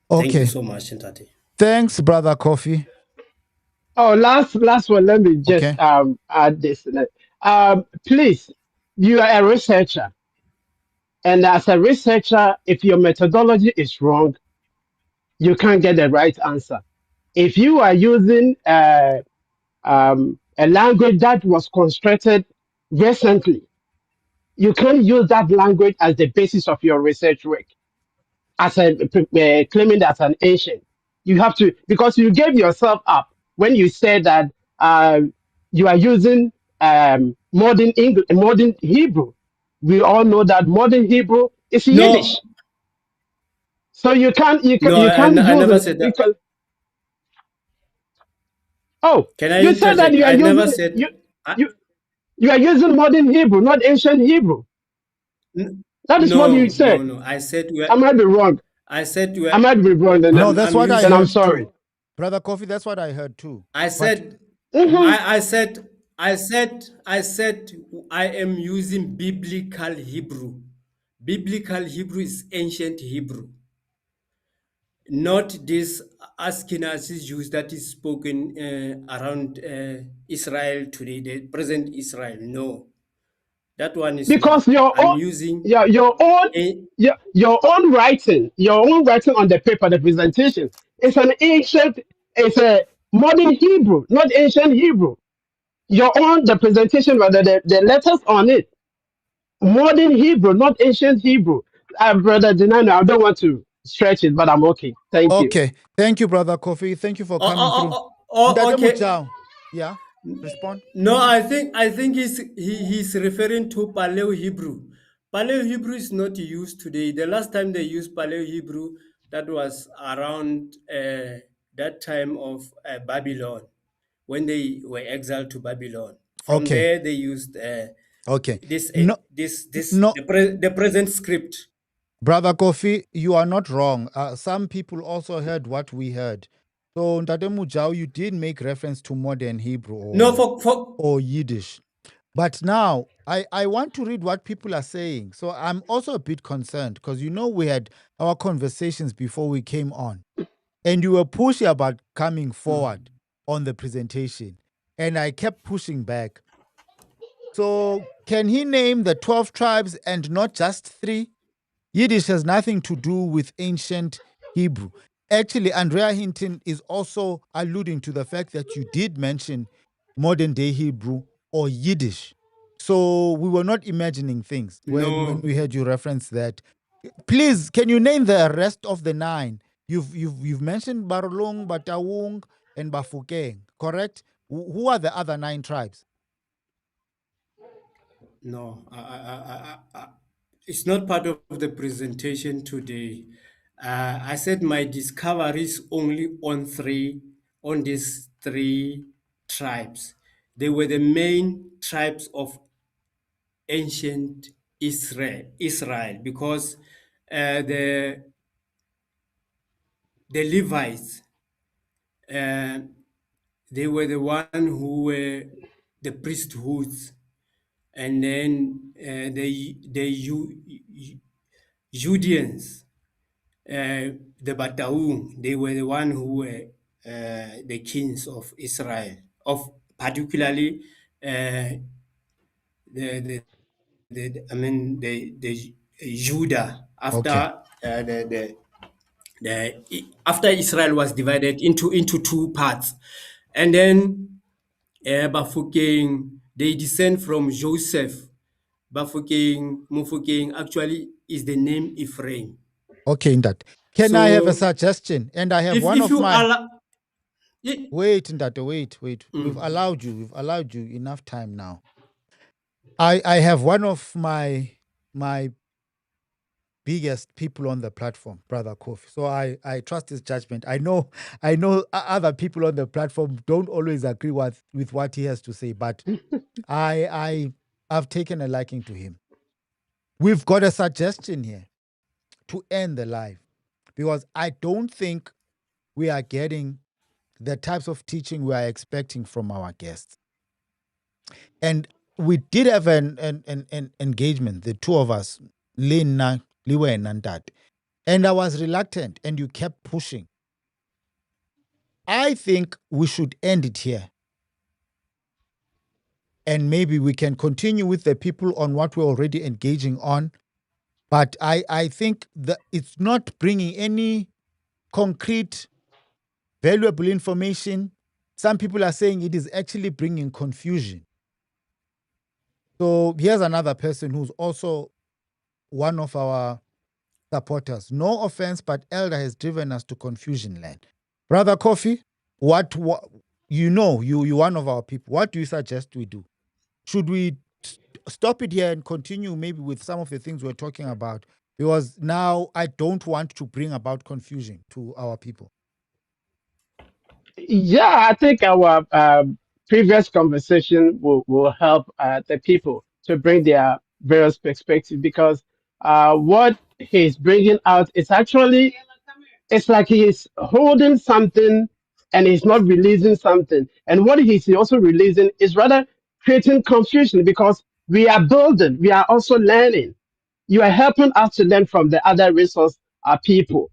Thank you Okay. so much, Ntate. Thanks, brother Kofi. Oh, last one. Let me just Okay. add this. Please, you are a researcher, and as a researcher, if your methodology is wrong, you can't get the right answer. If you are using a language that was constructed recently, you can't use that language as the basis of your research work, as a claiming as an ancient. You have to, because you gave yourself up when you said that uh, you are using modern English, modern Hebrew. We all know that modern Hebrew is Yiddish, No, so no, you can't I use never it said that. because, oh, Can I you said that interject? you are I never using said. I, you you are using modern Hebrew, not ancient Hebrew. That is what you no, no, said. no. I said we. I might be wrong. I said we. I might be wrong. No, that's I'm what I Then I'm using. heard sorry. too. Brother Kofi, that's what I heard too. I But said. Mhm. I said. I am using biblical Hebrew. Biblical Hebrew is ancient Hebrew, not this Ashkenazi Jews that is spoken around Israel today, the present Israel. No, that one is not. Because your I'm own using your own a. your own writing on the paper, the presentation, it's an ancient, it's a modern Hebrew, not ancient Hebrew. Your own the presentation, rather the letters on it, modern Hebrew, not ancient Hebrew. Brother Dinano, I don't want to stretch it, but I'm okay. Thank you. okay. Thank you, brother Kofi. Thank you for coming through. Ndade Okay. Mojau. Yeah. Respond. No, I think he's referring to Paleo Hebrew. Paleo Hebrew is not used today. The last time they used Paleo Hebrew, that was around that time of Babylon, when they were exiled to Babylon. From Okay. there, they used Okay. No, no, the present script. Brother Kofi, you are not wrong. Some people also heard what we heard. So, Ndade Mujau, you did make reference to modern Hebrew No, for or Yiddish. But now, I want to read what people are saying. So, I'm also a bit concerned because we had our conversations before we came on. And you were pushy about coming forward on the presentation. And I kept pushing back. So, can he name the 12 tribes and not just 3? Yiddish has nothing to do with ancient Hebrew. Actually, Andrea Hinton is also alluding to the fact that you did mention modern day Hebrew or Yiddish. So we were not imagining things when we heard you reference that. Please, can you name the rest of the 9? You've mentioned Barolong, Batawung, and Bafokeng, correct? Who are the other 9 tribes? No, it's not part of the presentation today. I said my discoveries only on these 3 tribes. They were the main tribes of ancient Israel, because the Levites, uh, they were the one who were the priesthoods, and then the Judeans, the Bataung, they were the one who were the kings of Israel, of particularly the the Judah after Okay. after Israel was divided into 2 parts, and then Bafokeng, they descend from Joseph. Bafokeng, Mufokeng actually is the name Ephraim. Okay, in that. Can I have a So suggestion? And I have one if of you my. allow, Wait, Ndate, wait. We've allowed you enough time now. I have one of my biggest people on the platform, Brother Kofi. So I trust his judgment. I know other people on the platform don't always agree with what he has to say, but I've taken a liking to him. We've got a suggestion here to end the live because I don't think we are getting the types of teaching we are expecting from our guests. And we did have an engagement, the two of us, Lina, Liwe, and Dad. And I was reluctant, and you kept pushing. I think we should end it here. And maybe we can continue with the people on what we're already engaging on. But I think that it's not bringing any concrete, valuable information. Some people are saying it is actually bringing confusion. So here's another person who's also one of our supporters. No offense, but Elder has driven us to confusion land. Brother Kofi, what you one of our people. What do you suggest we do? Should we stop it here and continue maybe with some of the things we're talking about? Because now I don't want to bring about confusion to our people. Yeah, I think our previous conversation will help the people to bring their various perspectives, because what he's bringing out is actually, it's like he's holding something and he's not releasing something. And what he's also releasing is rather creating confusion, because we are building, we are also learning. You are helping us to learn from the other resource people.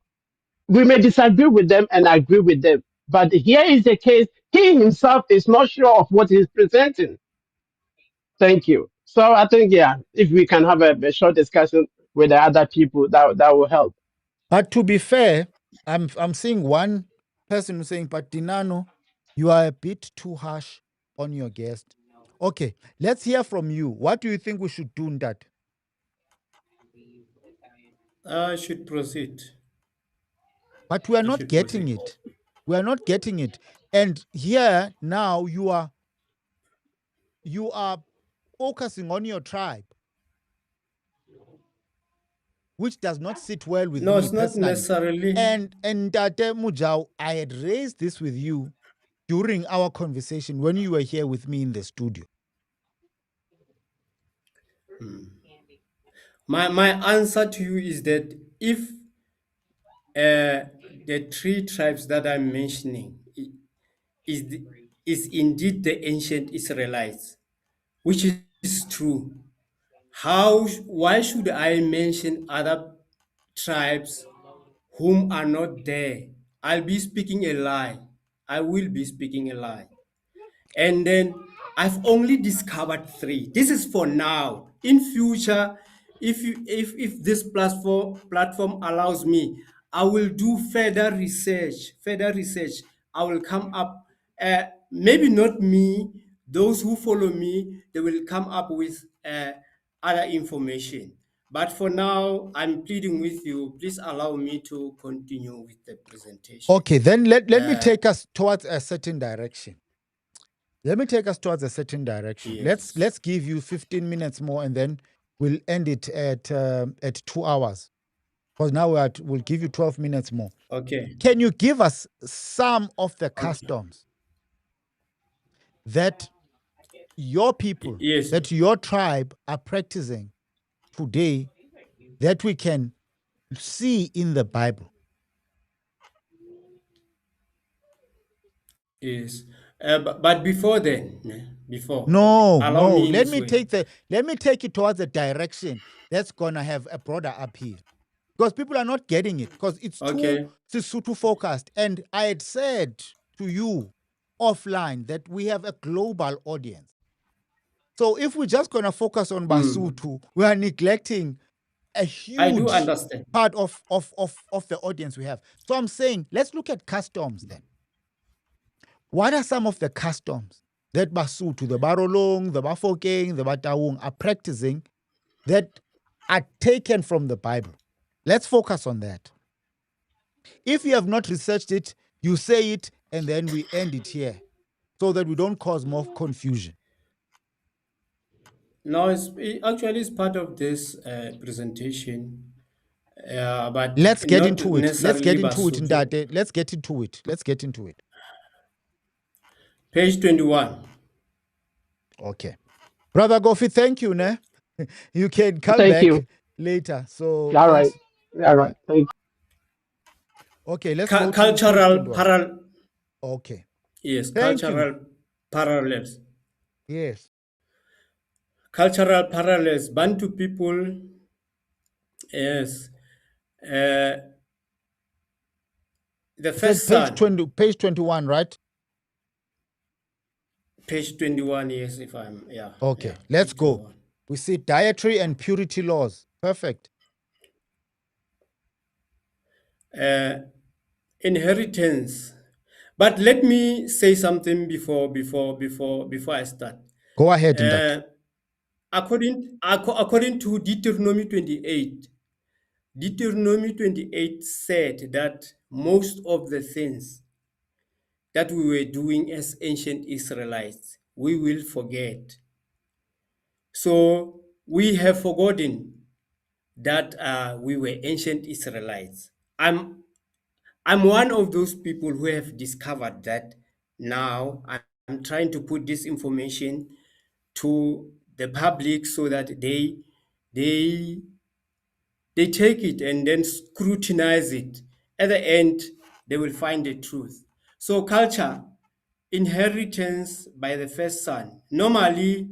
We may disagree with them and agree with them, but here is the case. He himself is not sure of what he's presenting. Thank you. So I think, yeah, if we can have a short discussion with the other people, that will help. But to be fair, I'm seeing one person who's saying, but Dinano, you are a bit too harsh on your guest. Okay, let's hear from you. What do you think we should do in that? I should proceed. But we are I not should getting proceed. it. We are not getting it. And here now you are focusing on your tribe. which does not sit well with No, me it's not personally. necessarily. And Tate Mujau, I had raised this with you during our conversation when you were here with me in the studio. My answer to you is that if the three tribes that I'm mentioning is is indeed the ancient Israelites, which is true. Why should I mention other tribes whom are not there? I'll be speaking a lie. I will be speaking a lie. And then I've only discovered three. This is for now. In future, if this platform allows me, I will do further research. Further research. I will come up. Maybe not me. Those who follow me, they will come up with other information. But for now, I'm pleading with you. Please allow me to continue with the presentation. Okay, then let me take us towards a certain direction. Let me take us towards a certain direction. Yes. Let's give you 15 minutes more, and then we'll end it at 2 hours. Because now we'll give you 12 minutes more. Okay. Can you give us some of the Okay. customs that your people, Yes. that your tribe are practicing today that we can see in the Bible? Yes. But before then, No, allow no. me in Let this me way. take it towards a direction that's gonna have a broader appeal. Because people are not getting it, because it's too Okay. Sesotho focused. And I had said to you offline that we have a global audience. So if we're just gonna focus on Basotho, we are neglecting a I do huge understand. part of the audience we have. So I'm saying let's look at customs then. What are some of the customs that Basotho, the Barolong, the Bafokeng, the Bataung are practicing that are taken from the Bible? Let's focus on that. If you have not researched it, you say it and then we end it here so that we don't cause more confusion. No, actually it's part of this presentation, but Let's get not into it. Let's necessarily get into it, Basotho. Ndate. Let's get into it. Let's get into it. Page 21. Okay. Brother Gofi, thank you, ne? You can come Thank back you. later. So All right. thanks. All Yeah. right. Thank Okay, let's go to page Cultural 21. parallel. Okay. Yes, Thank you. cultural parallels. Yes. Cultural parallels. Bantu people, yes. The It said first son, page 21, right? page 21, yes, if I'm, yeah, Okay, let's page go. 21. We see dietary and purity laws. Perfect. Uh, Inheritance. But let me say something before I start. Go ahead, Ndate. According to Deuteronomy 28 said that most of the things that we were doing as ancient Israelites, we will forget. So we have forgotten that we were ancient Israelites. I'm one of those people who have discovered that now. I'm trying to put this information to the public so that they they take it and then scrutinize it. At the end, they will find the truth. So culture, inheritance by the first son. Normally,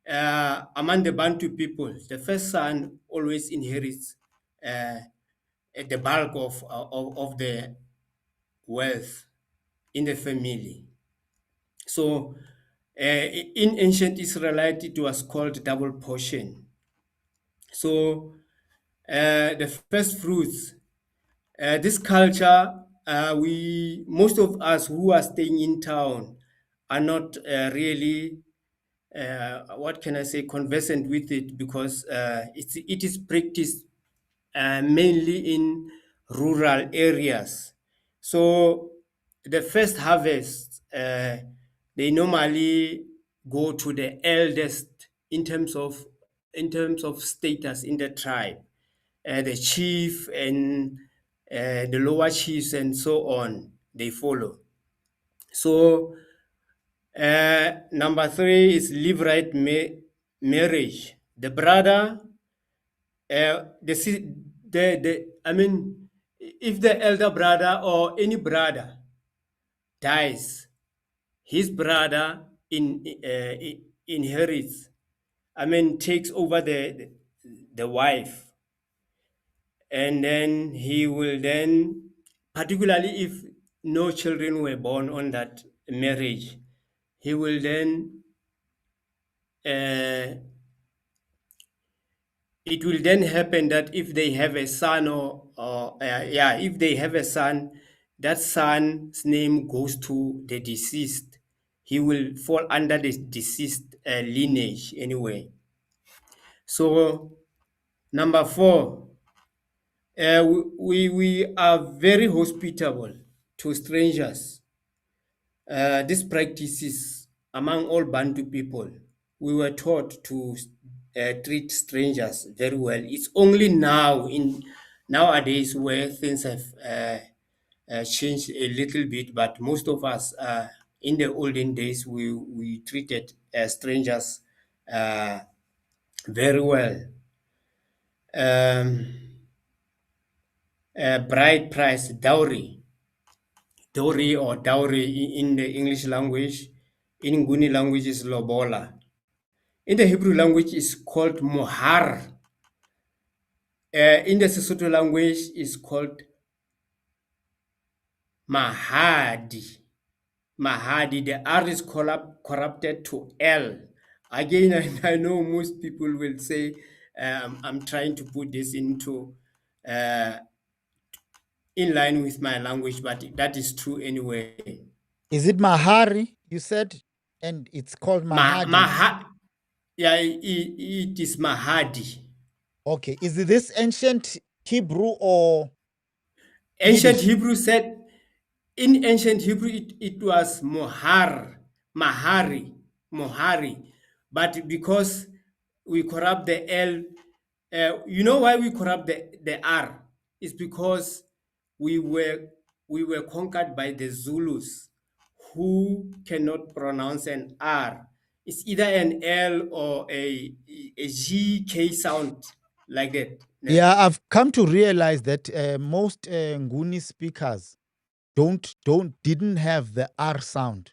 among the Bantu people, the first son always inherits the bulk of the wealth in the family. So in ancient Israelite, it was called double portion. So the first fruits, this culture, we most of us who are staying in town are not really, what can I say, conversant with it because it is practiced mainly in rural areas. So the first harvest, they normally go to the eldest in terms of status in the tribe. the chief and the lower chiefs and so on, they follow. So number 3 is levirate marriage. The brother, I mean, if the elder brother or any brother dies, his brother inherits. I mean, takes over the wife, and then he will then, particularly if no children were born on that marriage, he will then uh, it will then happen that if they have a son if they have a son, that son's name goes to the deceased. He will fall under the deceased lineage anyway. So number 4, we are very hospitable to strangers. This practice is among all Bantu people. We were taught to treat strangers very well. It's only now, in nowadays, where things have changed a little bit. But most of us, in the olden days, we treated strangers uh, very well. Um, bride price, dowry or dowry in the English language. In Nguni language is lobola. In the Hebrew language is called mohar. In the Sesotho language is called mahadi. Mahadi. The R is corrupted to L. Again, I know most people will say I'm trying to put this into in line with my language, but that is true anyway. Is it Mahari, you said? And it's called Mahadi. Yeah, it is Mahadi. Okay. Is it this ancient Hebrew or Ancient Yiddish? Hebrew said, in ancient Hebrew, it was Mohari. But because we corrupt the L, you know why we corrupt the R? It's because we were conquered by the Zulus, who cannot pronounce an R. It's either an L or a G K sound, like that. Yeah, I've come to realize that most Nguni speakers didn't have the R sound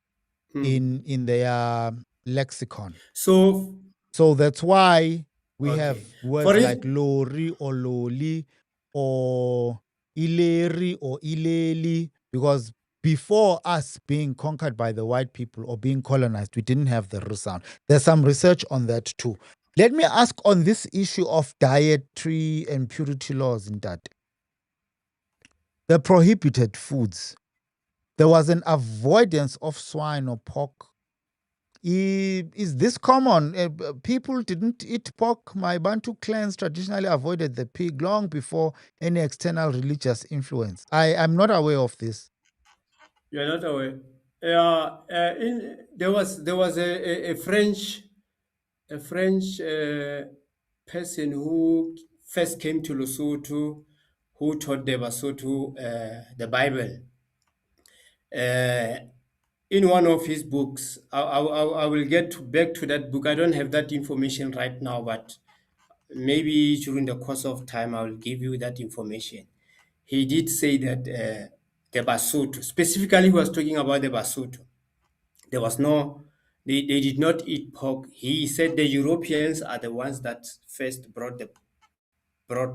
in their lexicon. So, So that's why we have okay. words like lori or loli or ileri or ileli, because before us being conquered by the white people or being colonized, we didn't have the R sound. There's some research on that too. Let me ask on this issue of dietary and purity laws in that. The prohibited foods. There was an avoidance of swine or pork. Is this common? People didn't eat pork. My Bantu clans traditionally avoided the pig long before any external religious influence. I'm not aware of this. You're not aware. Yeah, there was a French person who first came to Lesotho, who taught the Basotho the Bible. In one of his books, I will get back to that book. I don't have that information right now, but maybe during the course of time, I will give you that information. He did say that the Basotho, specifically, he was talking about the Basotho. There was no, they did not eat pork. He said the Europeans are the ones that first brought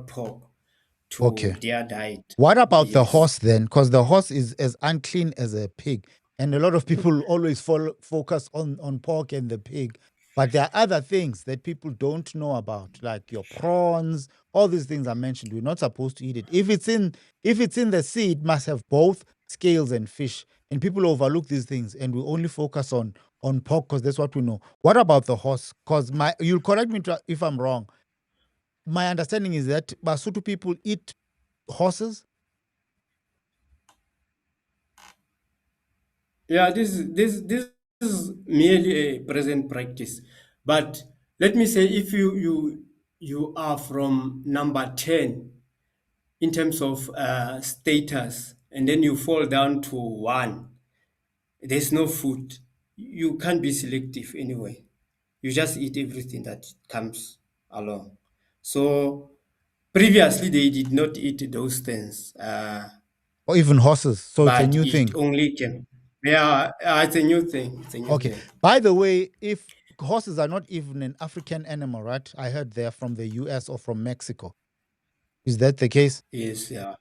pork to Okay. their diet. What about the Yes. horse then? Because the horse is as unclean as a pig. And a lot of people always focus on pork and the pig. But there are other things that people don't know about, like your prawns. All these things are mentioned. We're not supposed to eat it. If it's in the sea, it must have both scales and fish. And people overlook these things, and we only focus on pork because that's what we know. What about the horse? Because you'll correct me if I'm wrong. My understanding is that Basotho people eat horses. Yeah, this is merely a present practice. But let me say, if you are from number 10 in terms of status, and then you fall down to 1. There's no food. You can't be selective anyway. You just eat everything that comes along. So previously they did not eat those things, Or even horses. So it's a but new it thing. only came. Yeah, it's a new thing. It's a new Okay. thing. By the way, if horses are not even an African animal, right? I heard they're from the US or from Mexico. Is that the case? Yes, yeah.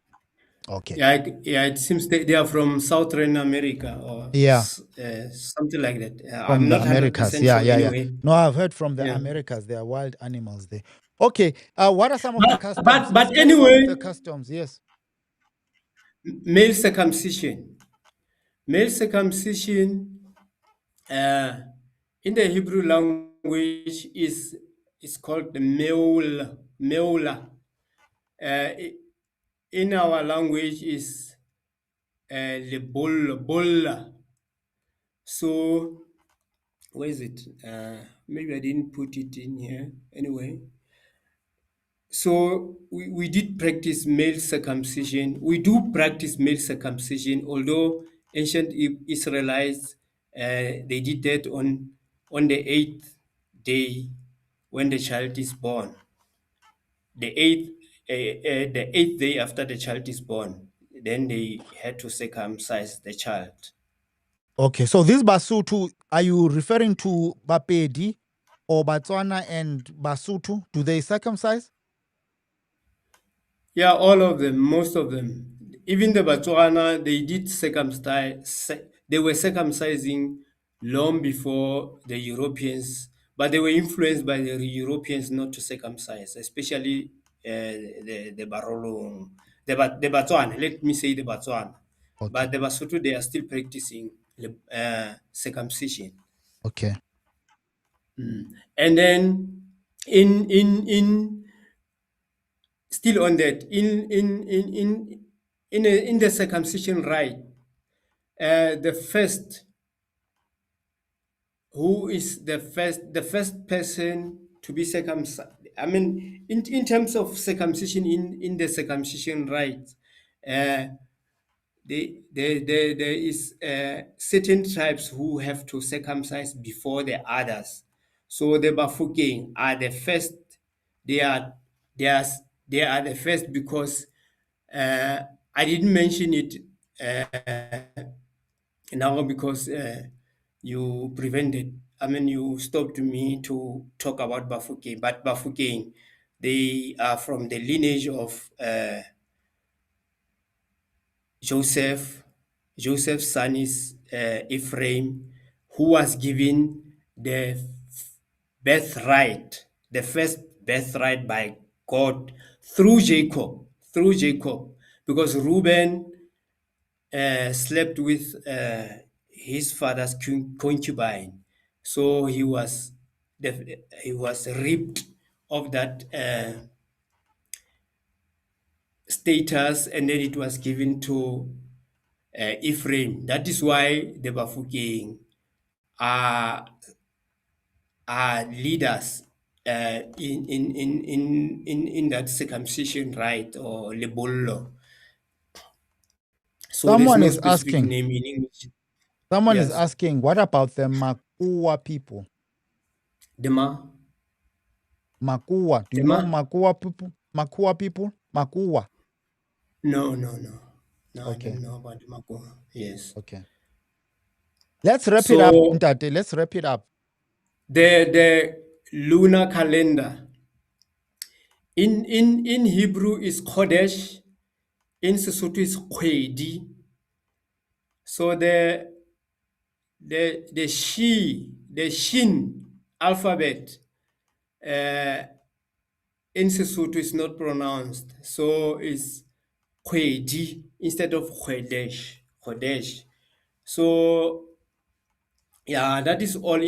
Okay. Yeah, it seems they are from Southern America or Yeah. something like that. From I'm the not Americas. 100% Yeah, sure yeah, yeah. anyway. No, I've heard from the Yeah. Americas. There are wild animals there. Okay. What are some of the customs? Let's But carry on with the anyway, customs. Yes. male circumcision. Male circumcision uh, in the Hebrew language is called the meula. In our language is bulla. So where is it? Maybe I didn't put it in here. Anyway, so we did practice male circumcision. We do practice male circumcision, although ancient Israelites they did that on the 8th day when the child is born. The eighth day after the child is born, then they had to circumcise the child. Okay. So this Basutu, are you referring to Bapedi or Batswana and Basutu? Do they circumcise? Yeah, all of them, most of them. Even the Botswana, they did circumcise. They were circumcising long before the Europeans, but they were influenced by the Europeans not to circumcise, especially the Barolo, the Botswana. Let me say the Botswana, Okay. but the Basotho they are still practicing circumcision. Okay. And then in still on that in the circumcision rite, the first who is the first person to be circumcised. I mean, in terms of circumcision in the circumcision rite, uh, there is certain tribes who have to circumcise before the others. So the Bafokeng are the first. They are they are they are the first because I didn't mention it now because you prevented. I mean, you stopped me to talk about Bafokeng, but Bafokeng, they are from the lineage of Joseph. Joseph's son is Ephraim, who was given the birthright, the first birthright by God through Jacob, because Reuben slept with his father's concubine, so he was ripped of that status, and then it was given to Ephraim. That is why the Bafokeng are leaders in that circumcision rite or lebollo. So there's Someone no is specific asking. name in English. Someone is Yes, asking, what about the Makua people? Dema. Makua. Do you know Dema? Makua people? Makua people? Makua. No, no, no. No, I Okay. don't know about Mako. Yes. Okay. Let's wrap it up, So Ntate. Let's wrap it up. the lunar calendar in Hebrew is Chodesh, in Sesotho is Kgwedi. So the Shin alphabet in Sesotho is not pronounced, so it's Kgwedi instead of Chodesh. Chodesh. So yeah, that is all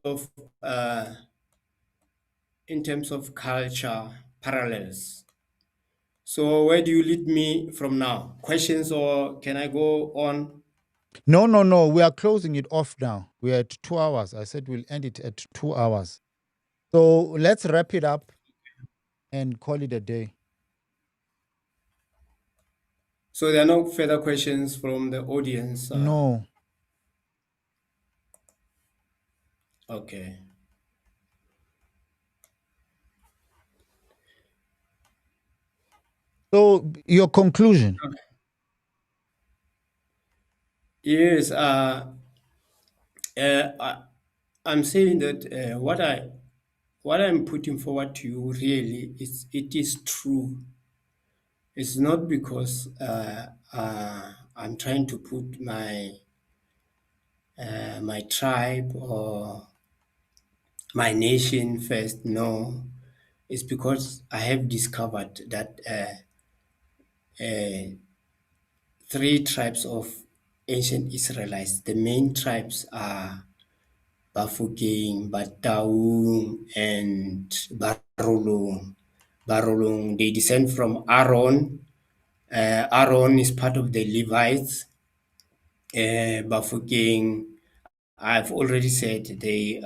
of uh, in terms of culture parallels. So where do you lead me from now? Questions or can I go on? No, no, no. We are closing it off now. We're at 2 hours. I said we'll end it at 2 hours. So let's wrap it up. and call it a day. So there are no further questions from the audience. No. Okay. So your conclusion? Yes. I'm saying that what I'm putting forward to you really is it is true. It's not because I'm trying to put my tribe or my nation first. No, it's because I have discovered that three tribes of ancient Israelites. The main tribes are Bafokeng, Bataung, and Barolong. Barolong, they descend from Aaron. Aaron is part of the Levites. Bafokeng, I've already said they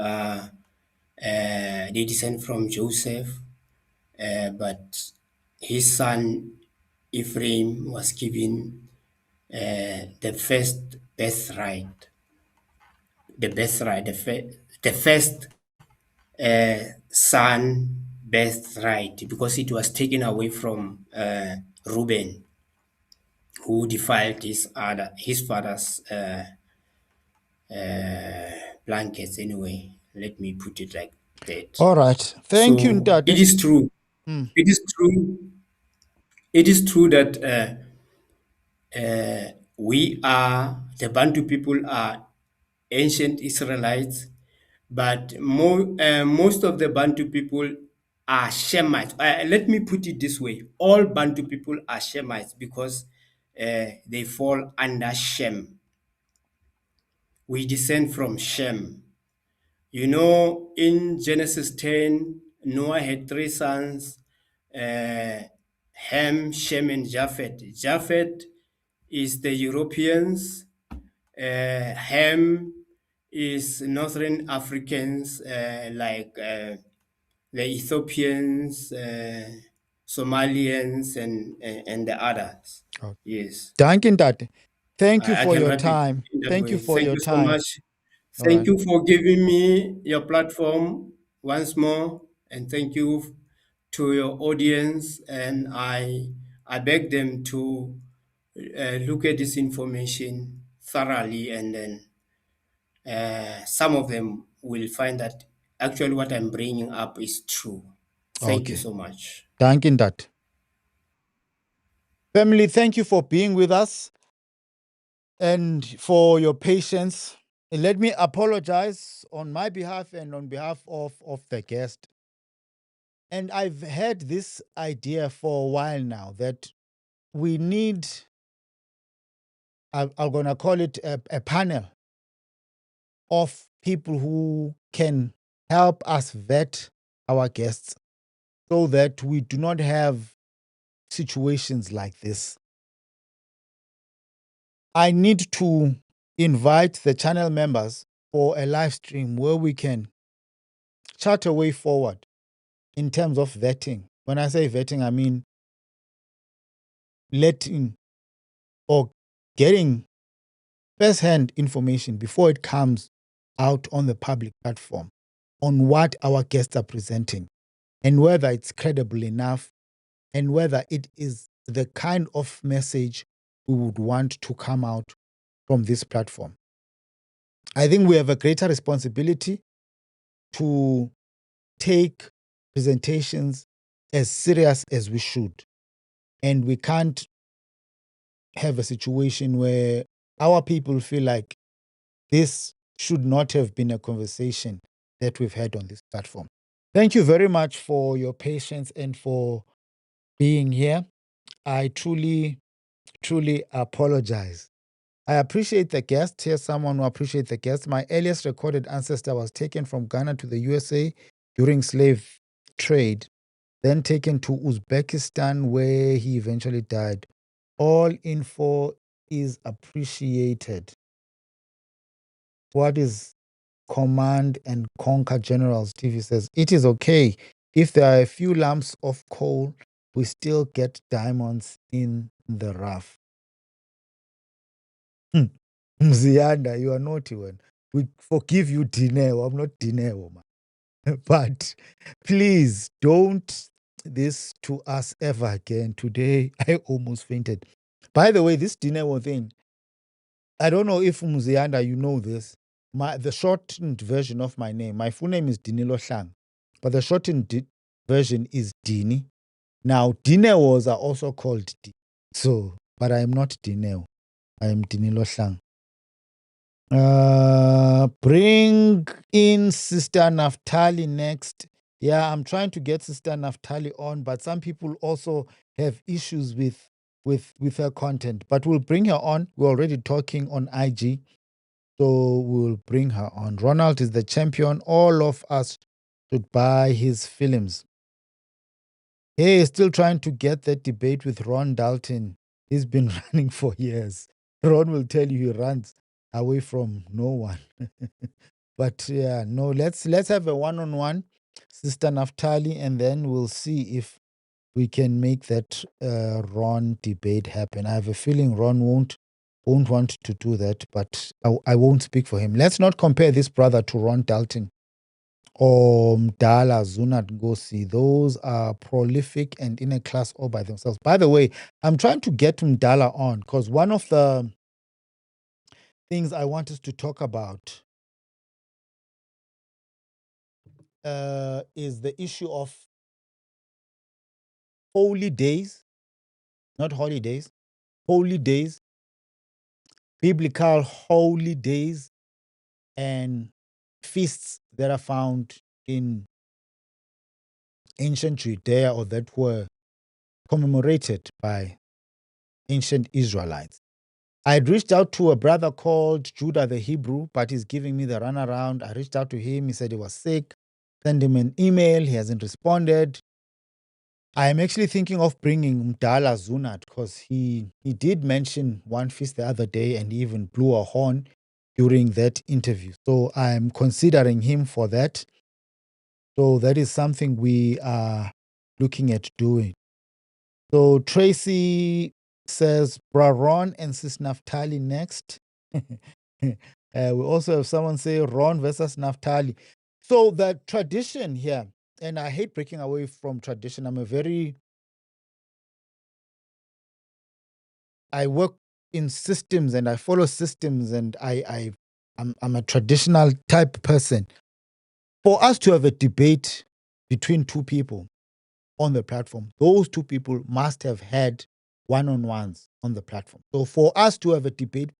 descend from Joseph, but his son Ephraim was given the first birthright, the first son birthright, because it was taken away from Reuben, who defiled his father's blankets. Anyway, let me put it like that. All right. Thank you, So it Ndade. is true. It is true. It is true that we are the Bantu people are ancient Israelites, but most of the Bantu people are Shemites. Let me put it this way: all Bantu people are Shemites because they fall under Shem. We descend from Shem. You know, in Genesis 10, Noah had three sons, Ham, Shem, and Japheth. Japheth is the Europeans, Ham is Northern Africans the Ethiopians, Somalians, and the others. Okay. Yes, Thank you, Ndade. Thank you I for can your wrap it time. in that Thank you way. for Thank your you so time. much. All Thank right. you for giving me your platform once more, and thank you to your audience. And I beg them to look at this information thoroughly, and then some of them will find that actually what I'm bringing up is true. Thank you Okay. so much. Thank you, Ndade. Family, thank you for being with us and for your patience. And let me apologize on my behalf and on behalf of the guest. And I've had this idea for a while now that we need, I'm going to call it a panel of people who can help us vet our guests so that we do not have situations like this. I need to invite the channel members for a live stream where we can chart a way forward in terms of vetting. When I say vetting, I mean letting or getting first-hand information before it comes out on the public platform on what our guests are presenting and whether it's credible enough and whether it is the kind of message we would want to come out from this platform. I think we have a greater responsibility to take presentations as serious as we should. And we can't have a situation where our people feel like this should not have been a conversation that we've had on this platform. Thank you very much for your patience and for being here. I truly, truly apologize. I appreciate the guest. Here's someone who appreciates the guest. My earliest recorded ancestor was taken from Ghana to the USA during slave trade, then taken to Uzbekistan, where he eventually died. All info is appreciated. What is Command and Conquer General? Stevie says, it is okay. If there are a few lumps of coal, we still get diamonds in the rough. Mzianda, you are naughty one. We forgive you, Dineo. I'm not Dineo, man. But please don't this to us ever again. Today, I almost fainted. By the way, this Dineo thing, I don't know if Mzianda, you know this. The shortened version of my name, my full name is Dinilo Shang, but the shortened version is Dini. Now, Dineos are also called D. So, but I am not Dineo. I am Dinilo Shang. Bring in Sister Naftali next. Yeah, I'm trying to get Sister Naftali on, but some people also have issues with her content. But we'll bring her on. We're already talking on IG, so we'll bring her on. Ronald is the champion. All of us should buy his films. Hey, still trying to get that debate with Ron Dalton. He's been running for years. Ron will tell you he runs away from no one. But yeah, no, let's have a one-on-one, Sister Naftali, and then we'll see if we can make that Ron debate happen. I have a feeling Ron won't want to do that, but I won't speak for him. Let's not compare this brother to Ron Dalton or Mdala, Zunat Ngosi. Those are prolific and in a class all by themselves. By the way, I'm trying to get Mdala on because one of the things I want us to talk about is the issue of holy days, not holidays, holy days, biblical holy days, and feasts that are found in ancient Judea or that were commemorated by ancient Israelites. I had reached out to a brother called Judah the Hebrew, but he's giving me the runaround. I reached out to him. He said he was sick. Send him an email. He hasn't responded. I am actually thinking of bringing Mdala Zunat because he did mention one feast the other day and he even blew a horn during that interview. So I'm considering him for that. So that is something we are looking at doing. So Tracy says Ron and Sis Naftali next. We also have someone say Ron versus Naftali. So the tradition here, and I hate breaking away from tradition. I work in systems and I follow systems and I'm a traditional type person. For us to have a debate between two people on the platform, those two people must have had one-on-ones on the platform. So for us to have a debate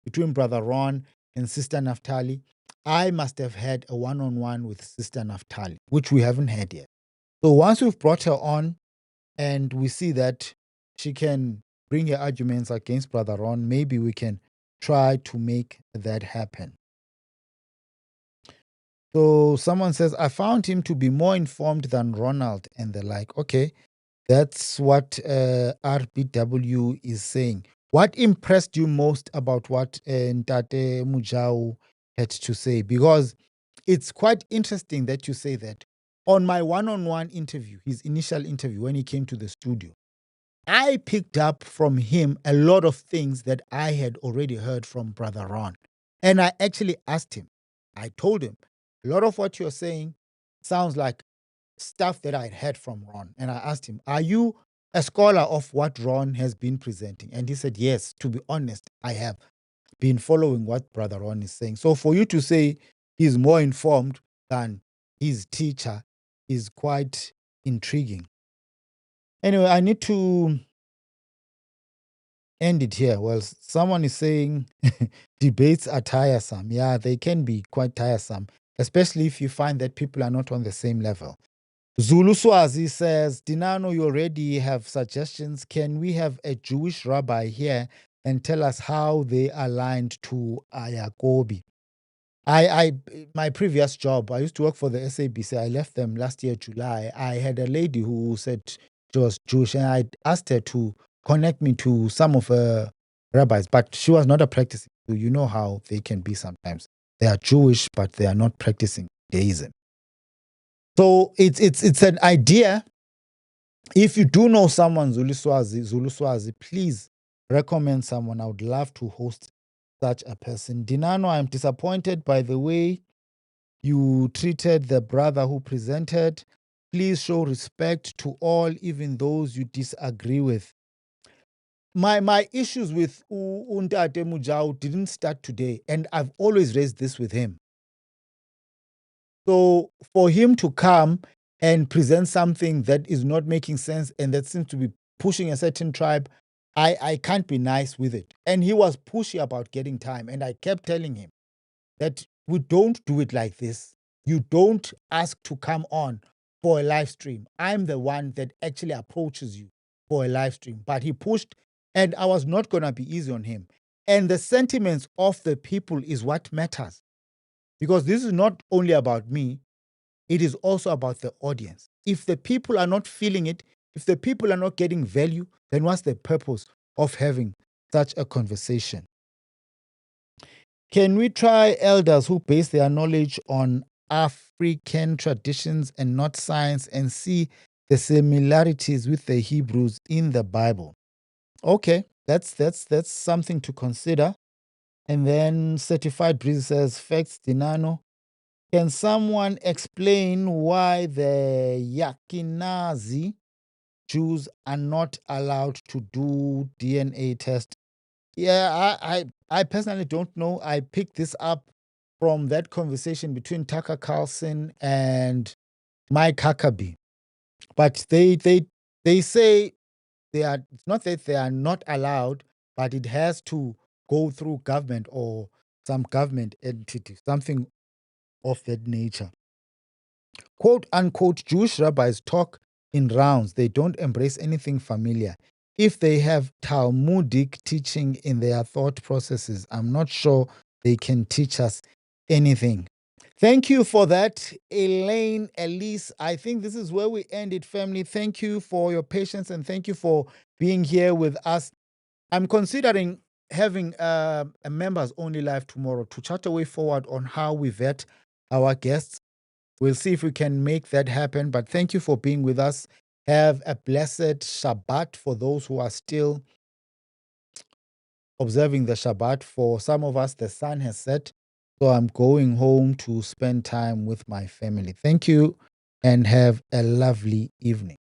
between Brother Ron and Sister Naftali, I must have had a one-on-one with Sister Naftali, which we haven't had yet. So once we've brought her on and we see that she can bring her arguments against Brother Ron, maybe we can try to make that happen. So someone says, I found him to be more informed than Ronald and the like. Okay, that's what RBW is saying. What impressed you most about what Ntate Mojau had to say? Because it's quite interesting that you say that. On my one-on-one interview, his initial interview when he came to the studio, I picked up from him a lot of things that I had already heard from Brother Ron. And I actually asked him, I told him, a lot of what you're saying sounds like stuff that I'd heard from Ron. And I asked him, are you a scholar of what Ron has been presenting? And he said, yes, to be honest, I have been following what Brother Ron is saying. So for you to say he's more informed than his teacher is quite intriguing. Anyway, I need to end it here. Well, someone is saying debates are tiresome. Yeah, they can be quite tiresome, especially if you find that people are not on the same level. Zulu Swazi says, Dinano, you already have suggestions. Can we have a Jewish rabbi here and tell us how they aligned to Ayakobi? My previous job, I used to work for the SABC. I left them last year, July. I had a lady who said she was Jewish, and I asked her to connect me to some of her rabbis, but she was not a practicing. So you know how they can be sometimes. They are Jewish, but they are not practicing Judaism. So it's an idea. If you do know someone Zulu Swazi, please recommend someone. I would love to host such a person. Dinano, I'm disappointed by the way you treated the brother who presented. Please show respect to all, even those you disagree with. My issues with Untate Mojau didn't start today, and I've always raised this with him. So for him to come and present something that is not making sense and that seems to be pushing a certain tribe, I can't be nice with it. And he was pushy about getting time, and I kept telling him that we don't do it like this. You don't ask to come on for a live stream. I'm the one that actually approaches you for a live stream. But he pushed, and I was not going to be easy on him. And the sentiments of the people is what matters. Because this is not only about me, it is also about the audience. If the people are not feeling it, if the people are not getting value, then what's the purpose of having such a conversation? Can we try elders who base their knowledge on African traditions and not science and see the similarities with the Hebrews in the Bible? Okay, that's something to consider. And then Certified Breeze says, facts, Dinano. Can someone explain why the Yakinazi Jews are not allowed to do DNA test? Yeah, I personally don't know. I picked this up from that conversation between Tucker Carlson and Mike Huckabee. But they say they are, it's not that they are not allowed, but it has to go through government or some government entity, something of that nature. Quote unquote, Jewish rabbis talk in rounds. They don't embrace anything familiar. If they have Talmudic teaching in their thought processes, I'm not sure they can teach us anything. Thank you for that, Elaine, Elise. I think this is where we end it, family. Thank you for your patience and thank you for being here with us. I'm considering having a members only live tomorrow to chart a way forward on how we vet our guests. We'll see if we can make that happen. But thank you for being with us. Have a blessed Shabbat for those who are still observing the Shabbat. For some of us, the sun has set. So I'm going home to spend time with my family. Thank you and have a lovely evening.